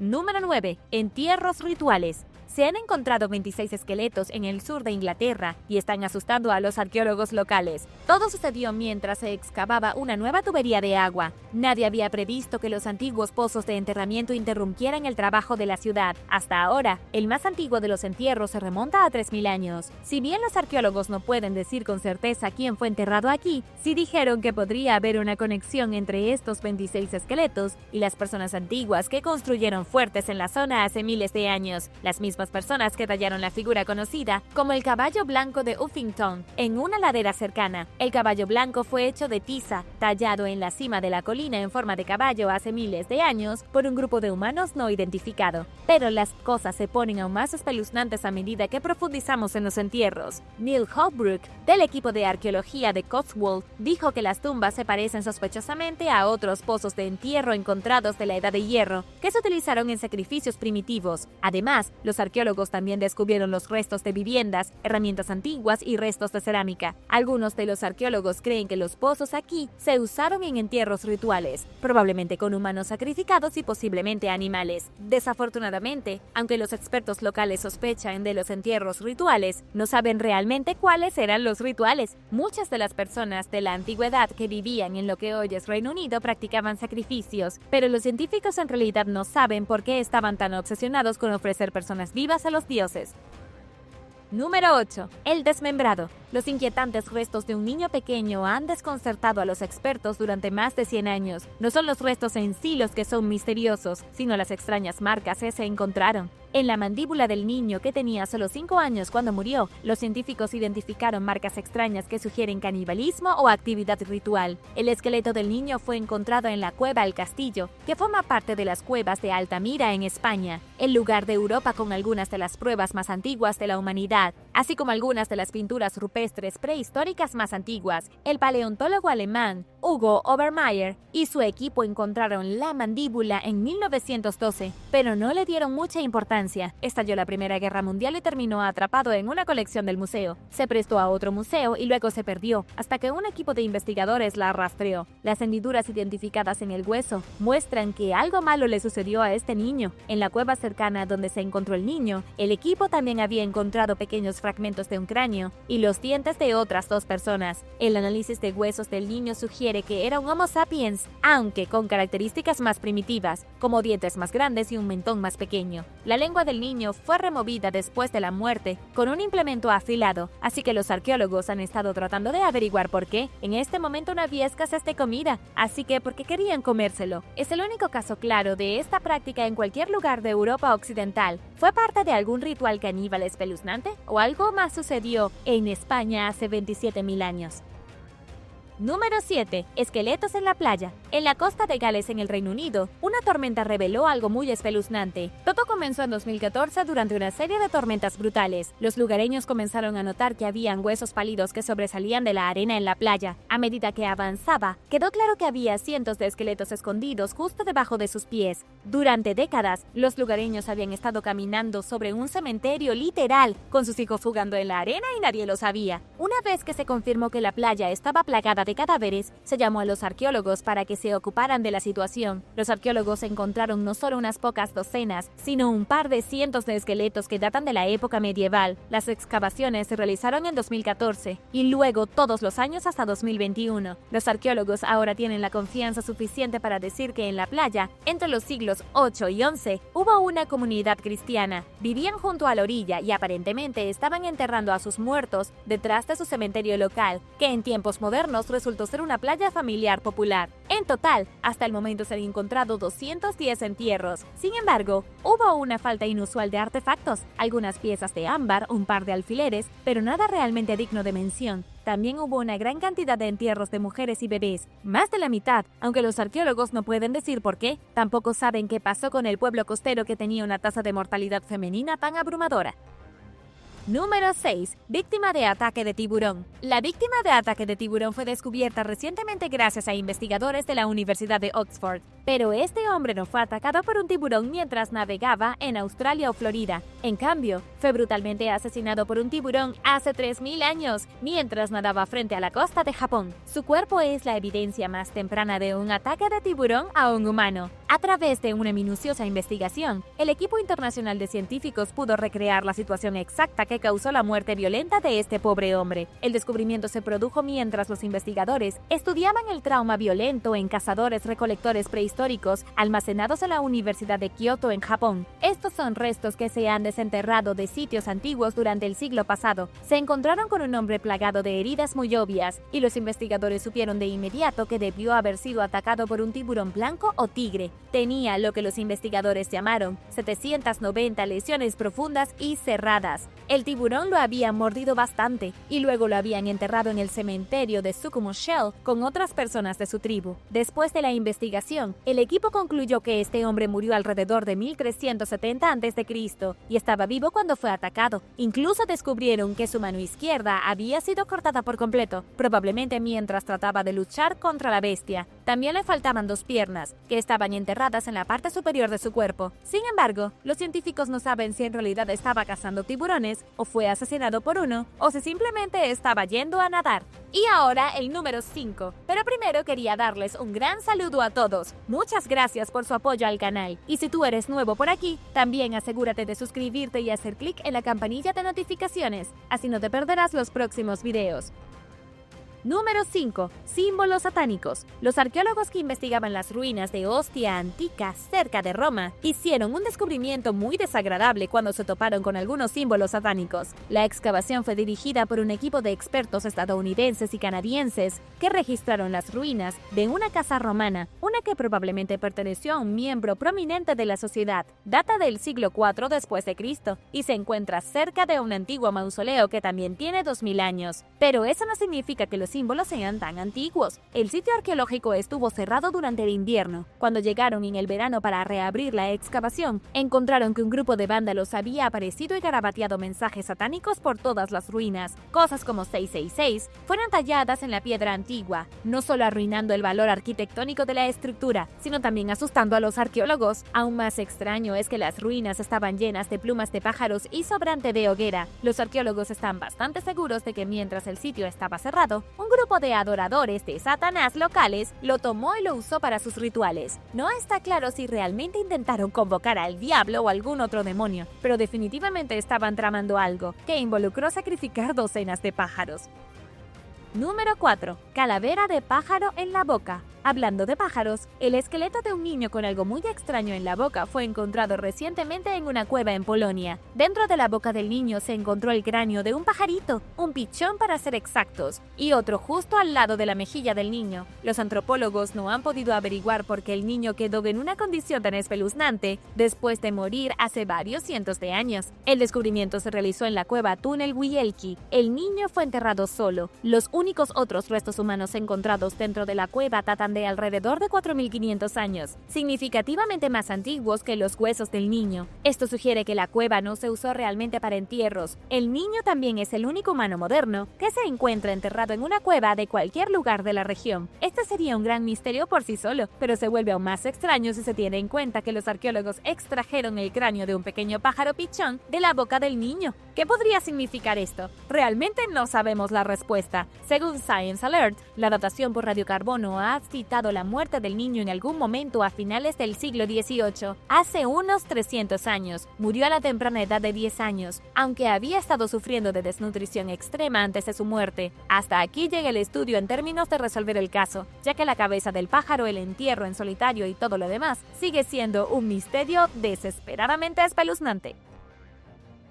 Número 9. Entierros rituales. Se han encontrado 26 esqueletos en el sur de Inglaterra y están asustando a los arqueólogos locales. Todo sucedió mientras se excavaba una nueva tubería de agua. Nadie había previsto que los antiguos pozos de enterramiento interrumpieran el trabajo de la ciudad. Hasta ahora, el más antiguo de los entierros se remonta a 3000 años. Si bien los arqueólogos no pueden decir con certeza quién fue enterrado aquí, sí dijeron que podría haber una conexión entre estos 26 esqueletos y las personas antiguas que construyeron fuertes en la zona hace miles de años. Las mismas personas que tallaron la figura conocida como el caballo blanco de Uffington en una ladera cercana. El caballo blanco fue hecho de tiza, tallado en la cima de la colina en forma de caballo hace miles de años por un grupo de humanos no identificado. Pero las cosas se ponen aún más espeluznantes a medida que profundizamos en los entierros. Neil Holbrook, del equipo de arqueología de Cotswold, dijo que las tumbas se parecen sospechosamente a otros pozos de entierro encontrados de la Edad de Hierro que se utilizaron en sacrificios primitivos. Además, los arqueólogos arqueólogos también descubrieron los restos de viviendas, herramientas antiguas y restos de cerámica. Algunos de los arqueólogos creen que los pozos aquí se usaron en entierros rituales, probablemente con humanos sacrificados y posiblemente animales. Desafortunadamente, aunque los expertos locales sospechan de los entierros rituales, no saben realmente cuáles eran los rituales. Muchas de las personas de la antigüedad que vivían en lo que hoy es Reino Unido practicaban sacrificios, pero los científicos en realidad no saben por qué estaban tan obsesionados con ofrecer personas vivas a los dioses. Número 8. El desmembrado. Los inquietantes restos de un niño pequeño han desconcertado a los expertos durante más de 100 años. No son los restos en sí los que son misteriosos, sino las extrañas marcas que se encontraron. En la mandíbula del niño, que tenía solo 5 años cuando murió, los científicos identificaron marcas extrañas que sugieren canibalismo o actividad ritual. El esqueleto del niño fue encontrado en la cueva El Castillo, que forma parte de las cuevas de Altamira en España, el lugar de Europa con algunas de las pruebas más antiguas de la humanidad, así como algunas de las pinturas rupestres prehistóricas más antiguas. El paleontólogo alemán Hugo Obermeier y su equipo encontraron la mandíbula en 1912, pero no le dieron mucha importancia. Estalló la Primera Guerra Mundial y terminó atrapado en una colección del museo. Se prestó a otro museo y luego se perdió, hasta que un equipo de investigadores la rastreó. Las hendiduras identificadas en el hueso muestran que algo malo le sucedió a este niño. En la cueva cercana donde se encontró el niño, el equipo también había encontrado pequeños fragmentos de un cráneo y los dientes de otras 2 personas. El análisis de huesos del niño sugiere que era un Homo sapiens, aunque con características más primitivas, como dientes más grandes y un mentón más pequeño. La lengua del niño fue removida después de la muerte con un implemento afilado, así que los arqueólogos han estado tratando de averiguar por qué. En este momento no había escasez de comida, así que porque querían comérselo. Es el único caso claro de esta práctica en cualquier lugar de Europa occidental. ¿Fue parte de algún ritual caníbal espeluznante? ¿O algo más sucedió en España hace 27.000 años? Número 7. Esqueletos en la playa. En la costa de Gales, en el Reino Unido, una tormenta reveló algo muy espeluznante. Todo comenzó en 2014 durante una serie de tormentas brutales. Los lugareños comenzaron a notar que habían huesos pálidos que sobresalían de la arena en la playa. A medida que avanzaba, quedó claro que había cientos de esqueletos escondidos justo debajo de sus pies. Durante décadas, los lugareños habían estado caminando sobre un cementerio literal, con sus hijos jugando en la arena y nadie lo sabía. Una vez que se confirmó que la playa estaba plagada de cadáveres, se llamó a los arqueólogos para que se ocuparan de la situación. Los arqueólogos encontraron no solo unas pocas docenas, sino un par de cientos de esqueletos que datan de la época medieval. Las excavaciones se realizaron en 2014 y luego todos los años hasta 2021. Los arqueólogos ahora tienen la confianza suficiente para decir que en la playa, entre los siglos 8 y 11, hubo una comunidad cristiana. Vivían junto a la orilla y aparentemente estaban enterrando a sus muertos detrás de su cementerio local, que en tiempos modernos resultó ser una playa familiar popular. En total, hasta el momento se han encontrado 210 entierros. Sin embargo, hubo una falta inusual de artefactos, algunas piezas de ámbar, un par de alfileres, pero nada realmente digno de mención. También hubo una gran cantidad de entierros de mujeres y bebés, más de la mitad, aunque los arqueólogos no pueden decir por qué. Tampoco saben qué pasó con el pueblo costero que tenía una tasa de mortalidad femenina tan abrumadora. Número 6. Víctima de ataque de tiburón. La víctima de ataque de tiburón fue descubierta recientemente gracias a investigadores de la Universidad de Oxford. Pero este hombre no fue atacado por un tiburón mientras navegaba en Australia o Florida. En cambio, fue brutalmente asesinado por un tiburón hace 3.000 años, mientras nadaba frente a la costa de Japón. Su cuerpo es la evidencia más temprana de un ataque de tiburón a un humano. A través de una minuciosa investigación, el equipo internacional de científicos pudo recrear la situación exacta que causó la muerte violenta de este pobre hombre. El descubrimiento se produjo mientras los investigadores estudiaban el trauma violento en cazadores-recolectores prehistóricos almacenados en la Universidad de Kioto, en Japón. Estos son restos que se han desenterrado de sitios antiguos durante el siglo pasado. Se encontraron con un hombre plagado de heridas muy obvias, y los investigadores supieron de inmediato que debió haber sido atacado por un tiburón blanco o tigre. Tenía lo que los investigadores llamaron 790 lesiones profundas y cerradas. El tiburón lo había mordido bastante y luego lo habían enterrado en el cementerio de Sukumo Shell con otras personas de su tribu. Después de la investigación, El equipo concluyó que este hombre murió alrededor de 1370 a.C. y estaba vivo cuando fue atacado. Incluso descubrieron que su mano izquierda había sido cortada por completo, probablemente mientras trataba de luchar contra la bestia. También le faltaban 2 piernas, que estaban enterradas en la parte superior de su cuerpo. Sin embargo, los científicos no saben si en realidad estaba cazando tiburones, o fue asesinado por uno, o si simplemente estaba yendo a nadar. Y ahora el número 5. Pero primero quería darles un gran saludo a todos. Muchas gracias por su apoyo al canal. Y si tú eres nuevo por aquí, también asegúrate de suscribirte y hacer clic en la campanilla de notificaciones. Así no te perderás los próximos videos. Número 5. Símbolos satánicos. Los arqueólogos que investigaban las ruinas de Ostia Antica, cerca de Roma, hicieron un descubrimiento muy desagradable cuando se toparon con algunos símbolos satánicos. La excavación fue dirigida por un equipo de expertos estadounidenses y canadienses que registraron las ruinas de una casa romana, una que probablemente perteneció a un miembro prominente de la sociedad. Data del siglo IV después de Cristo y se encuentra cerca de un antiguo mausoleo que también tiene 2000 años. Pero eso no significa que los símbolos sean tan antiguos. El sitio arqueológico estuvo cerrado durante el invierno. Cuando llegaron en el verano para reabrir la excavación, encontraron que un grupo de vándalos había aparecido y garabateado mensajes satánicos por todas las ruinas. Cosas como 666 fueron talladas en la piedra antigua, no solo arruinando el valor arquitectónico de la estructura, sino también asustando a los arqueólogos. Aún más extraño es que las ruinas estaban llenas de plumas de pájaros y sobrante de hoguera. Los arqueólogos están bastante seguros de que mientras el sitio estaba cerrado, un grupo de adoradores de Satanás locales lo tomó y lo usó para sus rituales. No está claro si realmente intentaron convocar al diablo o algún otro demonio, pero definitivamente estaban tramando algo que involucró sacrificar docenas de pájaros. Número 4. Calavera de pájaro en la boca. Hablando de pájaros, el esqueleto de un niño con algo muy extraño en la boca fue encontrado recientemente en una cueva en Polonia. Dentro de la boca del niño se encontró el cráneo de un pajarito, un pichón para ser exactos, y otro justo al lado de la mejilla del niño. Los antropólogos no han podido averiguar por qué el niño quedó en una condición tan espeluznante después de morir hace varios cientos de años. El descubrimiento se realizó en la cueva Túnel Wielki. El niño fue enterrado solo. Los únicos otros restos humanos encontrados dentro de la cueva datan de alrededor de 4500 años, significativamente más antiguos que los huesos del niño. Esto sugiere que la cueva no se usó realmente para entierros. El niño también es el único humano moderno que se encuentra enterrado en una cueva de cualquier lugar de la región. Este sería un gran misterio por sí solo, pero se vuelve aún más extraño si se tiene en cuenta que los arqueólogos extrajeron el cráneo de un pequeño pájaro pichón de la boca del niño. ¿Qué podría significar esto? Realmente no sabemos la respuesta. Según Science Alert, la datación por radiocarbono ha citado la muerte del niño en algún momento a finales del siglo XVIII, hace unos 300 años. Murió a la temprana edad de 10 años, aunque había estado sufriendo de desnutrición extrema antes de su muerte. Hasta aquí llega el estudio en términos de resolver el caso, ya que la cabeza del pájaro, el entierro en solitario y todo lo demás sigue siendo un misterio desesperadamente espeluznante.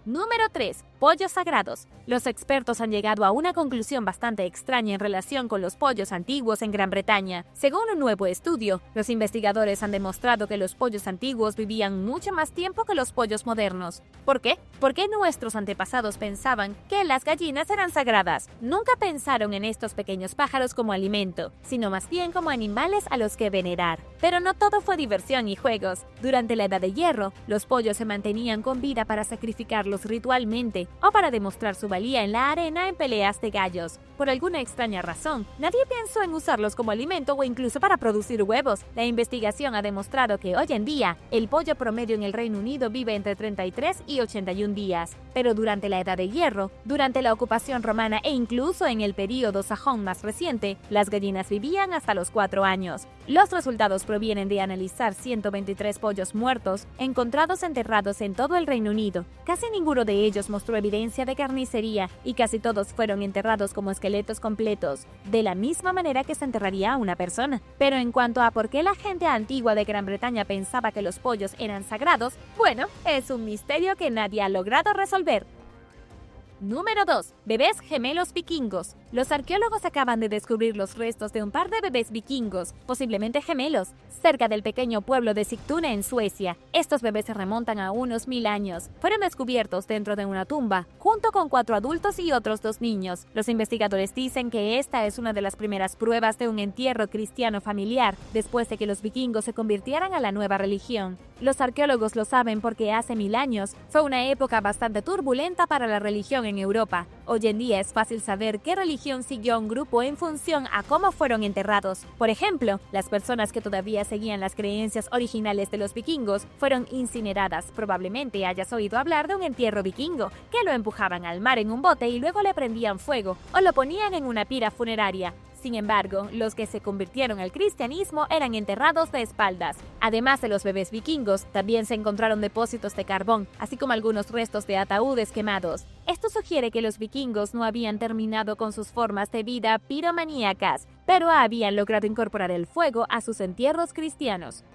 Número 3. Pollos sagrados. Los expertos han llegado a una conclusión bastante extraña en relación con los pollos antiguos en Gran Bretaña. Según un nuevo estudio, los investigadores han demostrado que los pollos antiguos vivían mucho más tiempo que los pollos modernos. ¿Por qué? Porque nuestros antepasados pensaban que las gallinas eran sagradas. Nunca pensaron en estos pequeños pájaros como alimento, sino más bien como animales a los que venerar. Pero no todo fue diversión y juegos. Durante la Edad de Hierro, los pollos se mantenían con vida para sacrificarlos ritualmente o para demostrar su valía en la arena en peleas de gallos. Por alguna extraña razón, nadie pensó en usarlos como alimento o incluso para producir huevos. La investigación ha demostrado que hoy en día, el pollo promedio en el Reino Unido vive entre 33 y 81 días. Pero durante la Edad de Hierro, durante la ocupación romana e incluso en el período sajón más reciente, las gallinas vivían hasta los 4 años. Los resultados provienen de analizar 123 pollos muertos encontrados enterrados en todo el Reino Unido. Casi ninguno de ellos mostró evidencia de carnicería y casi todos fueron enterrados como esqueletos completos, de la misma manera que se enterraría a una persona. Pero en cuanto a por qué la gente antigua de Gran Bretaña pensaba que los pollos eran sagrados, bueno, es un misterio que nadie ha logrado resolver. Número 2. Bebés gemelos vikingos. Los arqueólogos acaban de descubrir los restos de un par de bebés vikingos, posiblemente gemelos, cerca del pequeño pueblo de Sigtuna en Suecia. Estos bebés se remontan a unos 1000 años. Fueron descubiertos dentro de una tumba, junto con 4 adultos y otros 2 niños. Los investigadores dicen que esta es una de las primeras pruebas de un entierro cristiano familiar, después de que los vikingos se convirtieran a la nueva religión. Los arqueólogos lo saben porque hace 1000 años fue una época bastante turbulenta para la religión en Europa. Hoy en día es fácil saber qué religión siguió un grupo en función a cómo fueron enterrados. Por ejemplo, las personas que todavía seguían las creencias originales de los vikingos fueron incineradas. Probablemente hayas oído hablar de un entierro vikingo, que lo empujaban al mar en un bote y luego le prendían fuego o lo ponían en una pira funeraria. Sin embargo, los que se convirtieron al cristianismo eran enterrados de espaldas. Además de los bebés vikingos, también se encontraron depósitos de carbón, así como algunos restos de ataúdes quemados. Esto sugiere que los vikingos no habían terminado con sus formas de vida piromaníacas, pero habían logrado incorporar el fuego a sus entierros cristianos.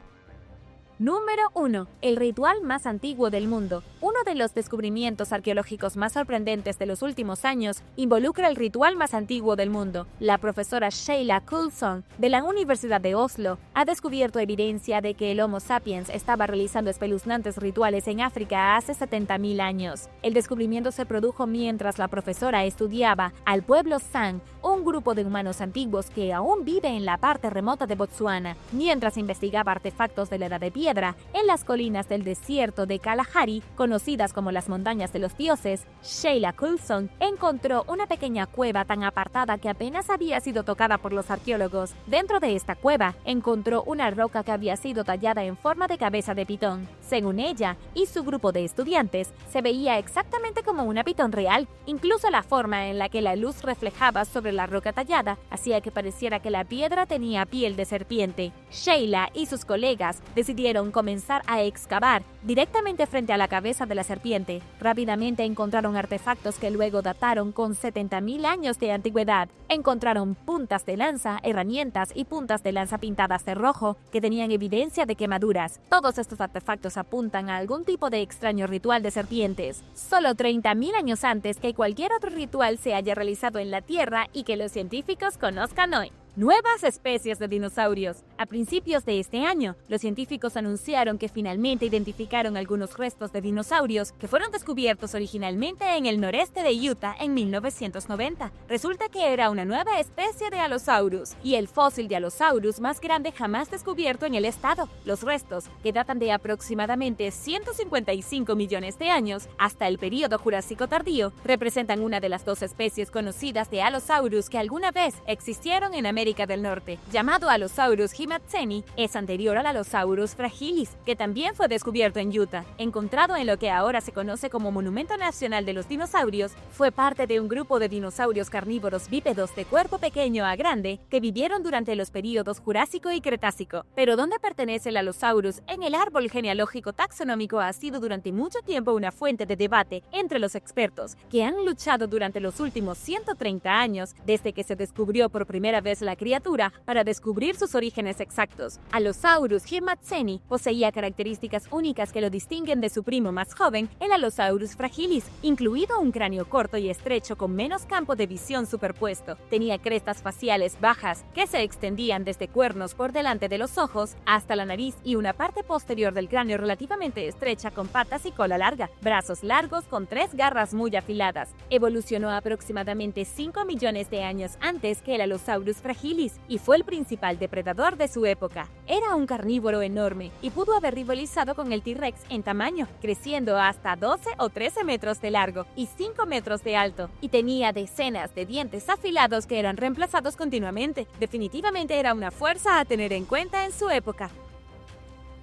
Número 1. El ritual más antiguo del mundo. Uno de los descubrimientos arqueológicos más sorprendentes de los últimos años involucra el ritual más antiguo del mundo. La profesora Sheila Coulson, de la Universidad de Oslo, ha descubierto evidencia de que el Homo sapiens estaba realizando espeluznantes rituales en África hace 70.000 años. El descubrimiento se produjo mientras la profesora estudiaba al pueblo San, un grupo de humanos antiguos que aún vive en la parte remota de Botsuana. Mientras investigaba artefactos de la Edad de Piedra en las colinas del desierto de Kalahari, conocidas como las montañas de los dioses, Sheila Coulson encontró una pequeña cueva tan apartada que apenas había sido tocada por los arqueólogos. Dentro de esta cueva encontró una roca que había sido tallada en forma de cabeza de pitón. Según ella y su grupo de estudiantes, se veía exactamente como una pitón real. Incluso la forma en la que la luz reflejaba sobre la roca tallada hacía que pareciera que la piedra tenía piel de serpiente. Sheila y sus colegas decidieron comenzar a excavar directamente frente a la cabeza de la serpiente. Rápidamente encontraron artefactos que luego dataron con 70.000 años de antigüedad. Encontraron puntas de lanza, herramientas y puntas de lanza pintadas de rojo que tenían evidencia de quemaduras. Todos estos artefactos apuntan a algún tipo de extraño ritual de serpientes. Solo 30.000 años antes que cualquier otro ritual se haya realizado en la Tierra y que los científicos conozcan hoy. Nuevas especies de dinosaurios. A principios de este año, los científicos anunciaron que finalmente identificaron algunos restos de dinosaurios que fueron descubiertos originalmente en el noreste de Utah en 1990. Resulta que era una nueva especie de Allosaurus y el fósil de Allosaurus más grande jamás descubierto en el estado. Los restos, que datan de aproximadamente 155 millones de años hasta el período Jurásico tardío, representan una de las 2 especies conocidas de Allosaurus que alguna vez existieron en América del Norte. Llamado Allosaurus himatseni, es anterior al Allosaurus fragilis, que también fue descubierto en Utah. Encontrado en lo que ahora se conoce como Monumento Nacional de los Dinosaurios, fue parte de un grupo de dinosaurios carnívoros bípedos de cuerpo pequeño a grande que vivieron durante los períodos Jurásico y Cretácico. Pero ¿dónde pertenece el Allosaurus en el árbol genealógico taxonómico? Ha sido durante mucho tiempo una fuente de debate entre los expertos, que han luchado durante los últimos 130 años, desde que se descubrió por primera vez la criatura, para descubrir sus orígenes exactos. Allosaurus himatseni poseía características únicas que lo distinguen de su primo más joven, el Allosaurus fragilis, incluido un cráneo corto y estrecho con menos campo de visión superpuesto. Tenía crestas faciales bajas que se extendían desde cuernos por delante de los ojos hasta la nariz y una parte posterior del cráneo relativamente estrecha con patas y cola larga, brazos largos con 3 garras muy afiladas. Evolucionó aproximadamente 5 millones de años antes que el Allosaurus fragilis y fue el principal depredador de su época. Era un carnívoro enorme y pudo haber rivalizado con el T-Rex en tamaño, creciendo hasta 12 o 13 metros de largo y 5 metros de alto, y tenía decenas de dientes afilados que eran reemplazados continuamente. Definitivamente era una fuerza a tener en cuenta en su época.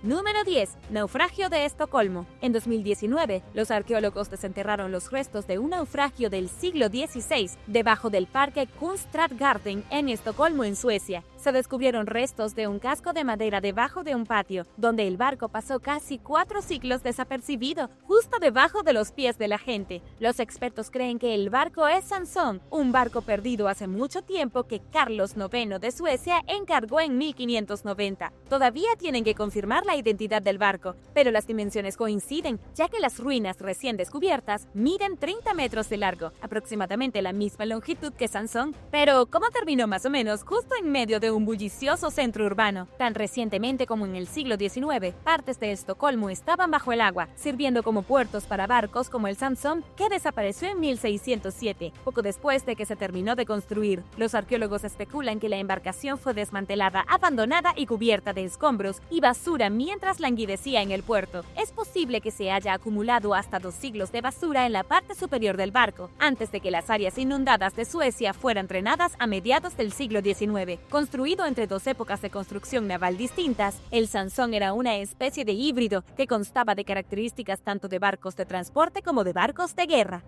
Número 10. Naufragio de Estocolmo. En 2019, los arqueólogos desenterraron los restos de un naufragio del siglo XVI debajo del parque Kungsträdgården en Estocolmo, en Suecia. se descubrieron restos de un casco de madera debajo de un patio, donde el barco pasó casi 4 siglos desapercibido, justo debajo de los pies de la gente. Los expertos creen que el barco es Sansón, un barco perdido hace mucho tiempo que Carlos IX de Suecia encargó en 1590. Todavía tienen que confirmar la identidad del barco, pero las dimensiones coinciden, ya que las ruinas recién descubiertas miden 30 metros de largo, aproximadamente la misma longitud que Sansón. Pero, ¿cómo terminó más o menos justo en medio de un bullicioso centro urbano? Tan recientemente como en el siglo XIX, partes de Estocolmo estaban bajo el agua, sirviendo como puertos para barcos como el Sansón, que desapareció en 1607, poco después de que se terminó de construir. Los arqueólogos especulan que la embarcación fue desmantelada, abandonada y cubierta de escombros y basura mientras languidecía en el puerto. Es posible que se haya acumulado hasta 2 siglos de basura en la parte superior del barco, antes de que las áreas inundadas de Suecia fueran drenadas a mediados del siglo XIX. Construido entre 2 épocas de construcción naval distintas, el Sansón era una especie de híbrido que constaba de características tanto de barcos de transporte como de barcos de guerra.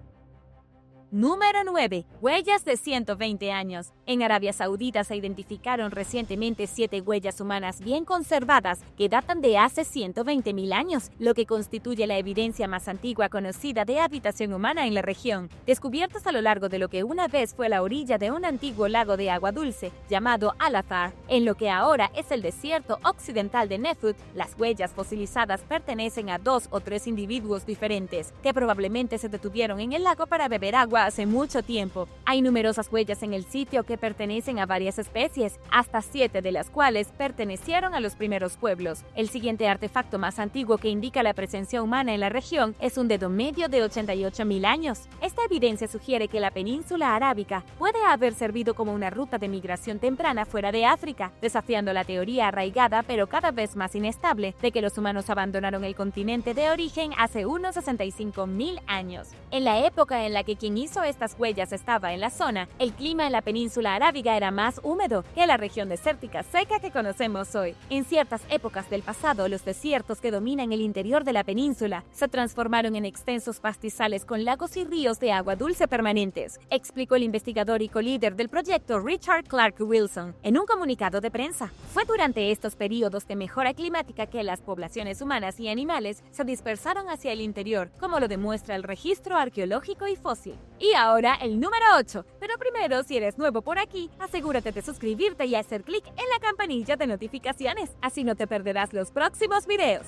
Número 9. Huellas de 120 años. En Arabia Saudita se identificaron recientemente 7 huellas humanas bien conservadas que datan de hace 120.000 años, lo que constituye la evidencia más antigua conocida de habitación humana en la región. Descubiertas a lo largo de lo que una vez fue la orilla de un antiguo lago de agua dulce llamado Al-Athar, en lo que ahora es el desierto occidental de Nefud, las huellas fosilizadas pertenecen a 2 o 3 individuos diferentes que probablemente se detuvieron en el lago para beber agua hace mucho tiempo. Hay numerosas huellas en el sitio que pertenecen a varias especies, hasta 7 de las cuales pertenecieron a los primeros pueblos. El siguiente artefacto más antiguo que indica la presencia humana en la región es un dedo medio de 88.000 años. Esta evidencia sugiere que la península arábica puede haber servido como una ruta de migración temprana fuera de África, desafiando la teoría arraigada pero cada vez más inestable de que los humanos abandonaron el continente de origen hace unos 65.000 años. En la época en la que quien hizo estas huellas estaba en la zona, el clima en la península arábiga era más húmedo que la región desértica seca que conocemos hoy. En ciertas épocas del pasado, los desiertos que dominan el interior de la península se transformaron en extensos pastizales con lagos y ríos de agua dulce permanentes, explicó el investigador y co-líder del proyecto Richard Clark Wilson en un comunicado de prensa. Fue durante estos periodos de mejora climática que las poblaciones humanas y animales se dispersaron hacia el interior, como lo demuestra el registro arqueológico y fósil. Y ahora el número 8. Pero primero, si eres nuevo por aquí, asegúrate de suscribirte y hacer clic en la campanilla de notificaciones, así no te perderás los próximos videos.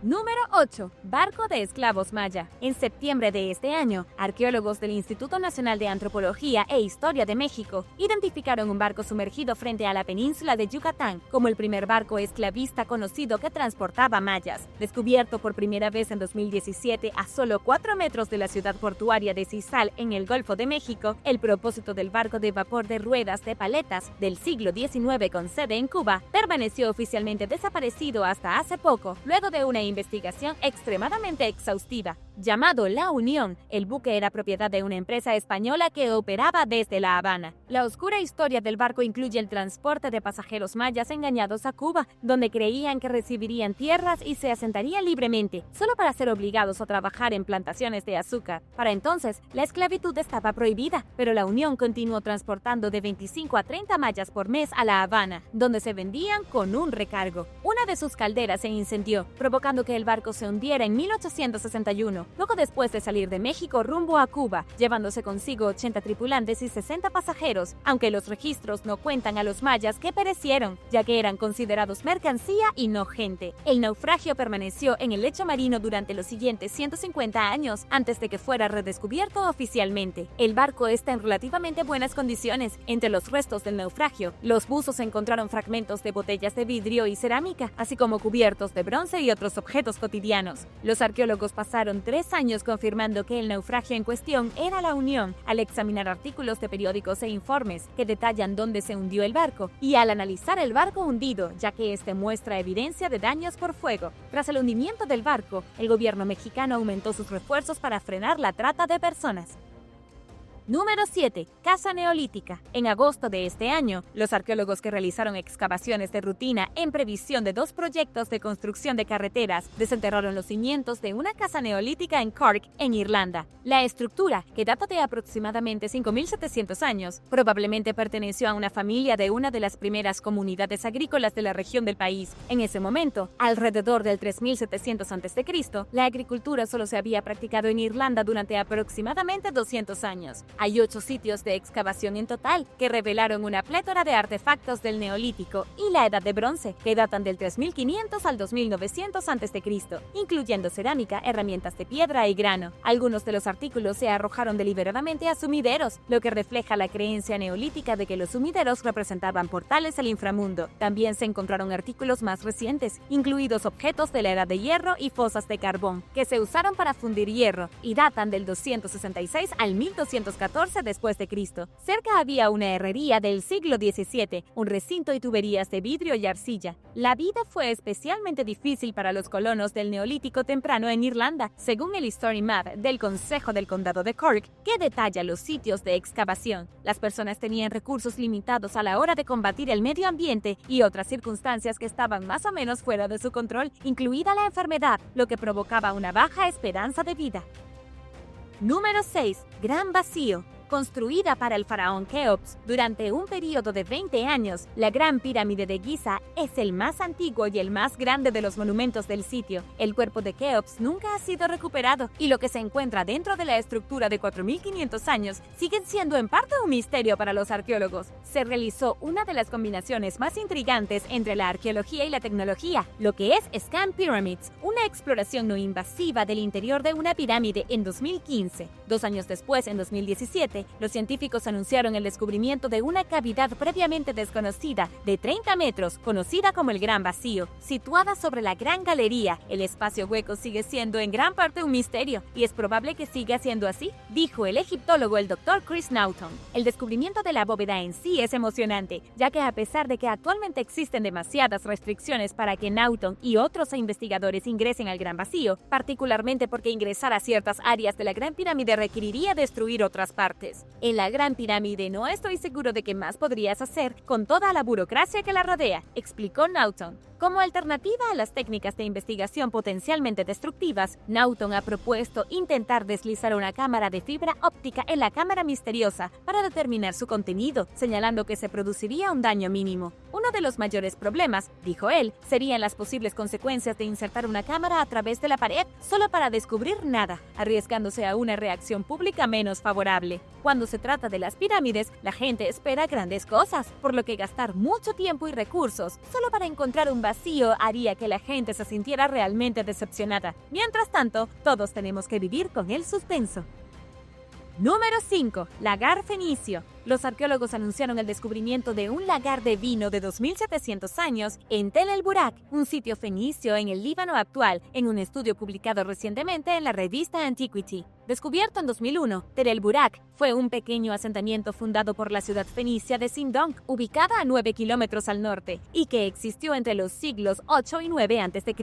Número 8. Barco de esclavos maya. En septiembre de este año, arqueólogos del Instituto Nacional de Antropología e Historia de México identificaron un barco sumergido frente a la península de Yucatán como el primer barco esclavista conocido que transportaba mayas. Descubierto por primera vez en 2017 a solo 4 metros de la ciudad portuaria de Cizal en el Golfo de México, el propósito del barco de vapor de ruedas de paletas del siglo XIX con sede en Cuba permaneció oficialmente desaparecido hasta hace poco, luego de una investigación extremadamente exhaustiva. Llamado La Unión, el buque era propiedad de una empresa española que operaba desde La Habana. La oscura historia del barco incluye el transporte de pasajeros mayas engañados a Cuba, donde creían que recibirían tierras y se asentarían libremente, solo para ser obligados a trabajar en plantaciones de azúcar. Para entonces, la esclavitud estaba prohibida, pero La Unión continuó transportando de 25 a 30 mayas por mes a La Habana, donde se vendían con un recargo. Una de sus calderas se incendió, provocando que el barco se hundiera en 1861, poco después de salir de México rumbo a Cuba, llevándose consigo 80 tripulantes y 60 pasajeros, aunque los registros no cuentan a los mayas que perecieron, ya que eran considerados mercancía y no gente. El naufragio permaneció en el lecho marino durante los siguientes 150 años, antes de que fuera redescubierto oficialmente. El barco está en relativamente buenas condiciones. Entre los restos del naufragio, los buzos encontraron fragmentos de botellas de vidrio y cerámica, así como cubiertos de bronce y otros objetos cotidianos. Los arqueólogos pasaron 3 años confirmando que el naufragio en cuestión era La Unión, al examinar artículos de periódicos e informes que detallan dónde se hundió el barco, y al analizar el barco hundido, ya que este muestra evidencia de daños por fuego. Tras el hundimiento del barco, el gobierno mexicano aumentó sus refuerzos para frenar la trata de personas. Número 7. Casa neolítica. En agosto de este año, los arqueólogos que realizaron excavaciones de rutina en previsión de 2 proyectos de construcción de carreteras desenterraron los cimientos de una casa neolítica en Cork, en Irlanda. La estructura, que data de aproximadamente 5.700 años, probablemente perteneció a una familia de una de las primeras comunidades agrícolas de la región del país. En ese momento, alrededor del 3700 a.C., la agricultura solo se había practicado en Irlanda durante aproximadamente 200 años. Hay 8 sitios de excavación en total que revelaron una plétora de artefactos del Neolítico y la Edad de Bronce, que datan del 3500 al 2900 a.C., incluyendo cerámica, herramientas de piedra y grano. Algunos de los artículos se arrojaron deliberadamente a sumideros, lo que refleja la creencia neolítica de que los sumideros representaban portales al inframundo. También se encontraron artículos más recientes, incluidos objetos de la Edad de Hierro y fosas de carbón, que se usaron para fundir hierro y datan del 266 al 1214 después de Cristo. Cerca había una herrería del siglo XVII, un recinto y tuberías de vidrio y arcilla. La vida fue especialmente difícil para los colonos del Neolítico temprano en Irlanda, según el History Map del Consejo del Condado de Cork, que detalla los sitios de excavación. Las personas tenían recursos limitados a la hora de combatir el medio ambiente y otras circunstancias que estaban más o menos fuera de su control, incluida la enfermedad, lo que provocaba una baja esperanza de vida. Número 6. Gran Vacío. Construida para el faraón Keops durante un periodo de 20 años, la Gran Pirámide de Giza es el más antiguo y el más grande de los monumentos del sitio. El cuerpo de Keops nunca ha sido recuperado y lo que se encuentra dentro de la estructura de 4500 años siguen siendo en parte un misterio para los arqueólogos. Se realizó una de las combinaciones más intrigantes entre la arqueología y la tecnología, lo que es Scan Pyramids, una exploración no invasiva del interior de una pirámide en 2015. 2 años después, en 2017, los científicos anunciaron el descubrimiento de una cavidad previamente desconocida de 30 metros, conocida como el Gran Vacío, situada sobre la Gran Galería. El espacio hueco sigue siendo en gran parte un misterio, y es probable que siga siendo así, dijo el egiptólogo el Dr. Chris Naughton. El descubrimiento de la bóveda en sí es emocionante, ya que a pesar de que actualmente existen demasiadas restricciones para que Naughton y otros investigadores ingresen al Gran Vacío, particularmente porque ingresar a ciertas áreas de la Gran Pirámide requeriría destruir otras partes. En la Gran Pirámide no estoy seguro de qué más podrías hacer con toda la burocracia que la rodea, explicó Naughton. Como alternativa a las técnicas de investigación potencialmente destructivas, Naughton ha propuesto intentar deslizar una cámara de fibra óptica en la cámara misteriosa para determinar su contenido, señalando que se produciría un daño mínimo. Uno de los mayores problemas, dijo él, serían las posibles consecuencias de insertar una cámara a través de la pared solo para descubrir nada, arriesgándose a una reacción pública menos favorable. Cuando se trata de las pirámides, la gente espera grandes cosas, por lo que gastar mucho tiempo y recursos solo para encontrar un vacío haría que la gente se sintiera realmente decepcionada. Mientras tanto, todos tenemos que vivir con el suspenso. Número 5. Lagar fenicio. Los arqueólogos anunciaron el descubrimiento de un lagar de vino de 2700 años en Tel el Burak, un sitio fenicio en el Líbano actual, en un estudio publicado recientemente en la revista Antiquity. Descubierto en 2001, Tel el Burak fue un pequeño asentamiento fundado por la ciudad fenicia de Sindong, ubicada a 9 kilómetros al norte, y que existió entre los siglos 8 y 9 a.C.,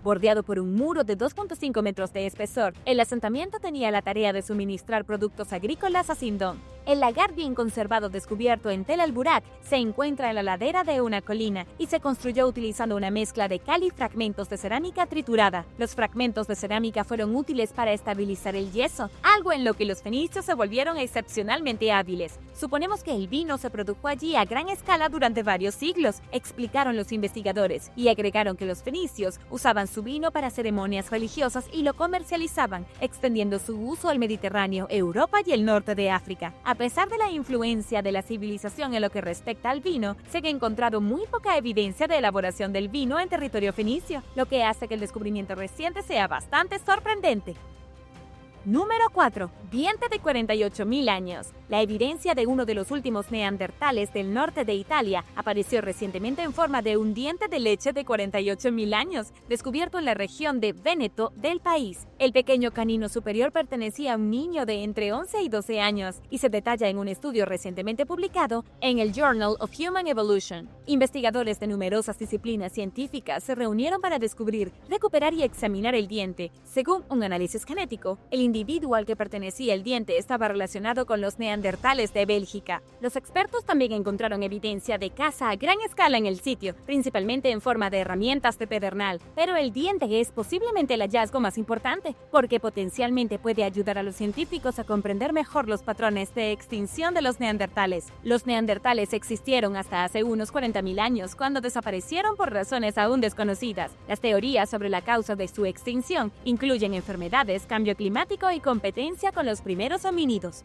bordeado por un muro de 2.5 metros de espesor. El asentamiento tenía la tarea de suministrar productos agrícolas a Sindong. El lagar bien conservado descubierto en Tel el Burak se encuentra en la ladera de una colina y se construyó utilizando una mezcla de cal y fragmentos de cerámica triturada. Los fragmentos de cerámica fueron útiles para estabilizar el yeso, algo en lo que los fenicios se volvieron excepcionalmente hábiles. Suponemos que el vino se produjo allí a gran escala durante varios siglos, explicaron los investigadores, y agregaron que los fenicios usaban su vino para ceremonias religiosas y lo comercializaban, extendiendo su uso al Mediterráneo, Europa y el norte de África. A pesar de la influencia de la civilización en lo que respecta al vino, se ha encontrado muy poca evidencia de elaboración del vino en territorio fenicio, lo que hace que el descubrimiento reciente sea bastante sorprendente. Número 4. Diente de 48.000 años. La evidencia de uno de los últimos neandertales del norte de Italia apareció recientemente en forma de un diente de leche de 48.000 años, descubierto en la región de Véneto del país. El pequeño canino superior pertenecía a un niño de entre 11 y 12 años y se detalla en un estudio recientemente publicado en el Journal of Human Evolution. Investigadores de numerosas disciplinas científicas se reunieron para descubrir, recuperar y examinar el diente. Según un análisis genético, el individuo al que pertenecía el diente estaba relacionado con los neandertales de Bélgica. Los expertos también encontraron evidencia de caza a gran escala en el sitio, principalmente en forma de herramientas de pedernal, pero el diente es posiblemente el hallazgo más importante, porque potencialmente puede ayudar a los científicos a comprender mejor los patrones de extinción de los neandertales. Los neandertales existieron hasta hace unos 40.000 años, cuando desaparecieron por razones aún desconocidas. Las teorías sobre la causa de su extinción incluyen enfermedades, cambio climático y competencia con los primeros homínidos.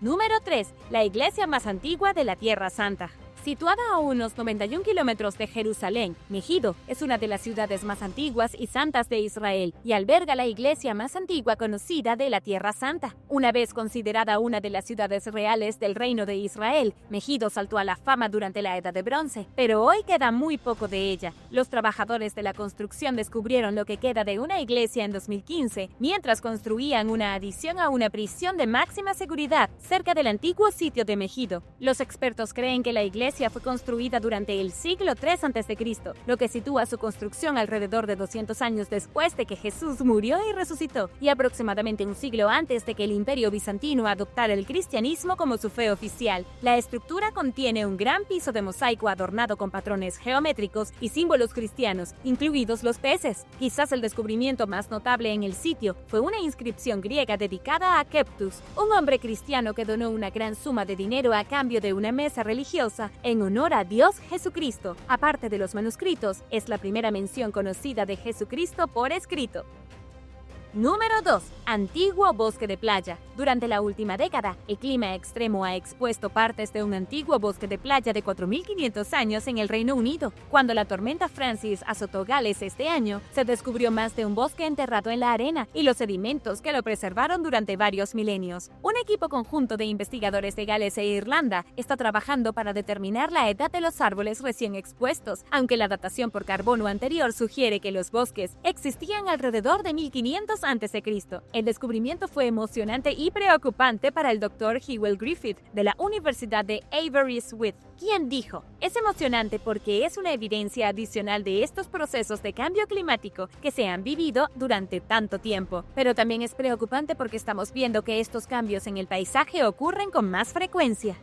Número 3. La iglesia más antigua de la Tierra Santa. Situada a unos 91 kilómetros de Jerusalén, Megido es una de las ciudades más antiguas y santas de Israel y alberga la iglesia más antigua conocida de la Tierra Santa. Una vez considerada una de las ciudades reales del Reino de Israel, Megido saltó a la fama durante la Edad de Bronce, pero hoy queda muy poco de ella. Los trabajadores de la construcción descubrieron lo que queda de una iglesia en 2015, mientras construían una adición a una prisión de máxima seguridad cerca del antiguo sitio de Megido. Los expertos creen que la iglesia fue construida durante el siglo III a.C., lo que sitúa su construcción alrededor de 200 años después de que Jesús murió y resucitó, y aproximadamente un siglo antes de que el Imperio Bizantino adoptara el cristianismo como su fe oficial. La estructura contiene un gran piso de mosaico adornado con patrones geométricos y símbolos cristianos, incluidos los peces. Quizás el descubrimiento más notable en el sitio fue una inscripción griega dedicada a Keptus, un hombre cristiano que donó una gran suma de dinero a cambio de una mesa religiosa en honor a Dios Jesucristo. Aparte de los manuscritos, es la primera mención conocida de Jesucristo por escrito. Número 2. Antiguo bosque de playa. Durante la última década, el clima extremo ha expuesto partes de un antiguo bosque de playa de 4.500 años en el Reino Unido. Cuando la tormenta Francis azotó Gales este año, se descubrió más de un bosque enterrado en la arena y los sedimentos que lo preservaron durante varios milenios. Un equipo conjunto de investigadores de Gales e Irlanda está trabajando para determinar la edad de los árboles recién expuestos, aunque la datación por carbono anterior sugiere que los bosques existían alrededor de 1500 a.C. El descubrimiento fue emocionante y preocupante para el Dr. Hywel Griffith de la Universidad de Aberystwyth, quien dijo: "Es emocionante porque es una evidencia adicional de estos procesos de cambio climático que se han vivido durante tanto tiempo, pero también es preocupante porque estamos viendo que estos cambios en el paisaje ocurren con más frecuencia".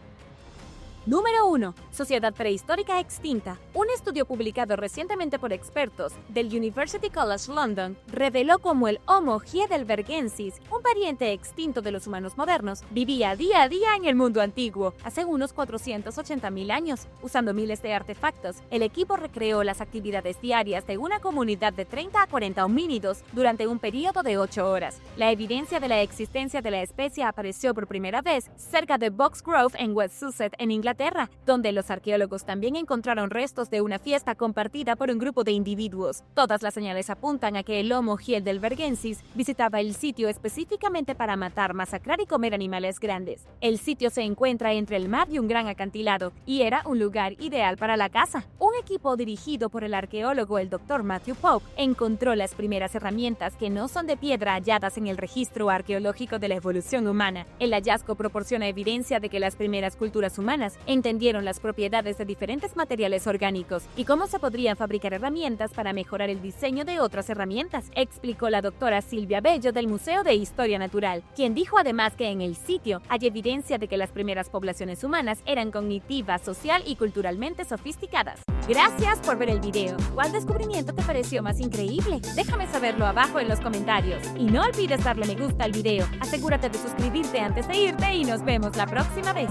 Número 1. Sociedad prehistórica extinta. Un estudio publicado recientemente por expertos del University College London reveló cómo el Homo heidelbergensis, un pariente extinto de los humanos modernos, vivía día a día en el mundo antiguo, hace unos 480.000 años. Usando miles de artefactos, el equipo recreó las actividades diarias de una comunidad de 30 a 40 homínidos durante un periodo de 8 horas. La evidencia de la existencia de la especie apareció por primera vez cerca de Boxgrove en West Sussex, en Inglaterra, donde los arqueólogos también encontraron restos de una fiesta compartida por un grupo de individuos. Todas las señales apuntan a que el Homo heidelbergensis visitaba el sitio específicamente para matar, masacrar y comer animales grandes. El sitio se encuentra entre el mar y un gran acantilado, y era un lugar ideal para la caza. Un equipo dirigido por el arqueólogo el Dr. Matthew Pope encontró las primeras herramientas que no son de piedra halladas en el registro arqueológico de la evolución humana. El hallazgo proporciona evidencia de que las primeras culturas humanas entendieron las propiedades de diferentes materiales orgánicos y cómo se podrían fabricar herramientas para mejorar el diseño de otras herramientas, explicó la doctora Silvia Bello del Museo de Historia Natural, quien dijo además que en el sitio hay evidencia de que las primeras poblaciones humanas eran cognitivas, social y culturalmente sofisticadas. Gracias por ver el video. ¿Cuál descubrimiento te pareció más increíble? Déjame saberlo abajo en los comentarios. Y no olvides darle me gusta al video. Asegúrate de suscribirte antes de irte y nos vemos la próxima vez.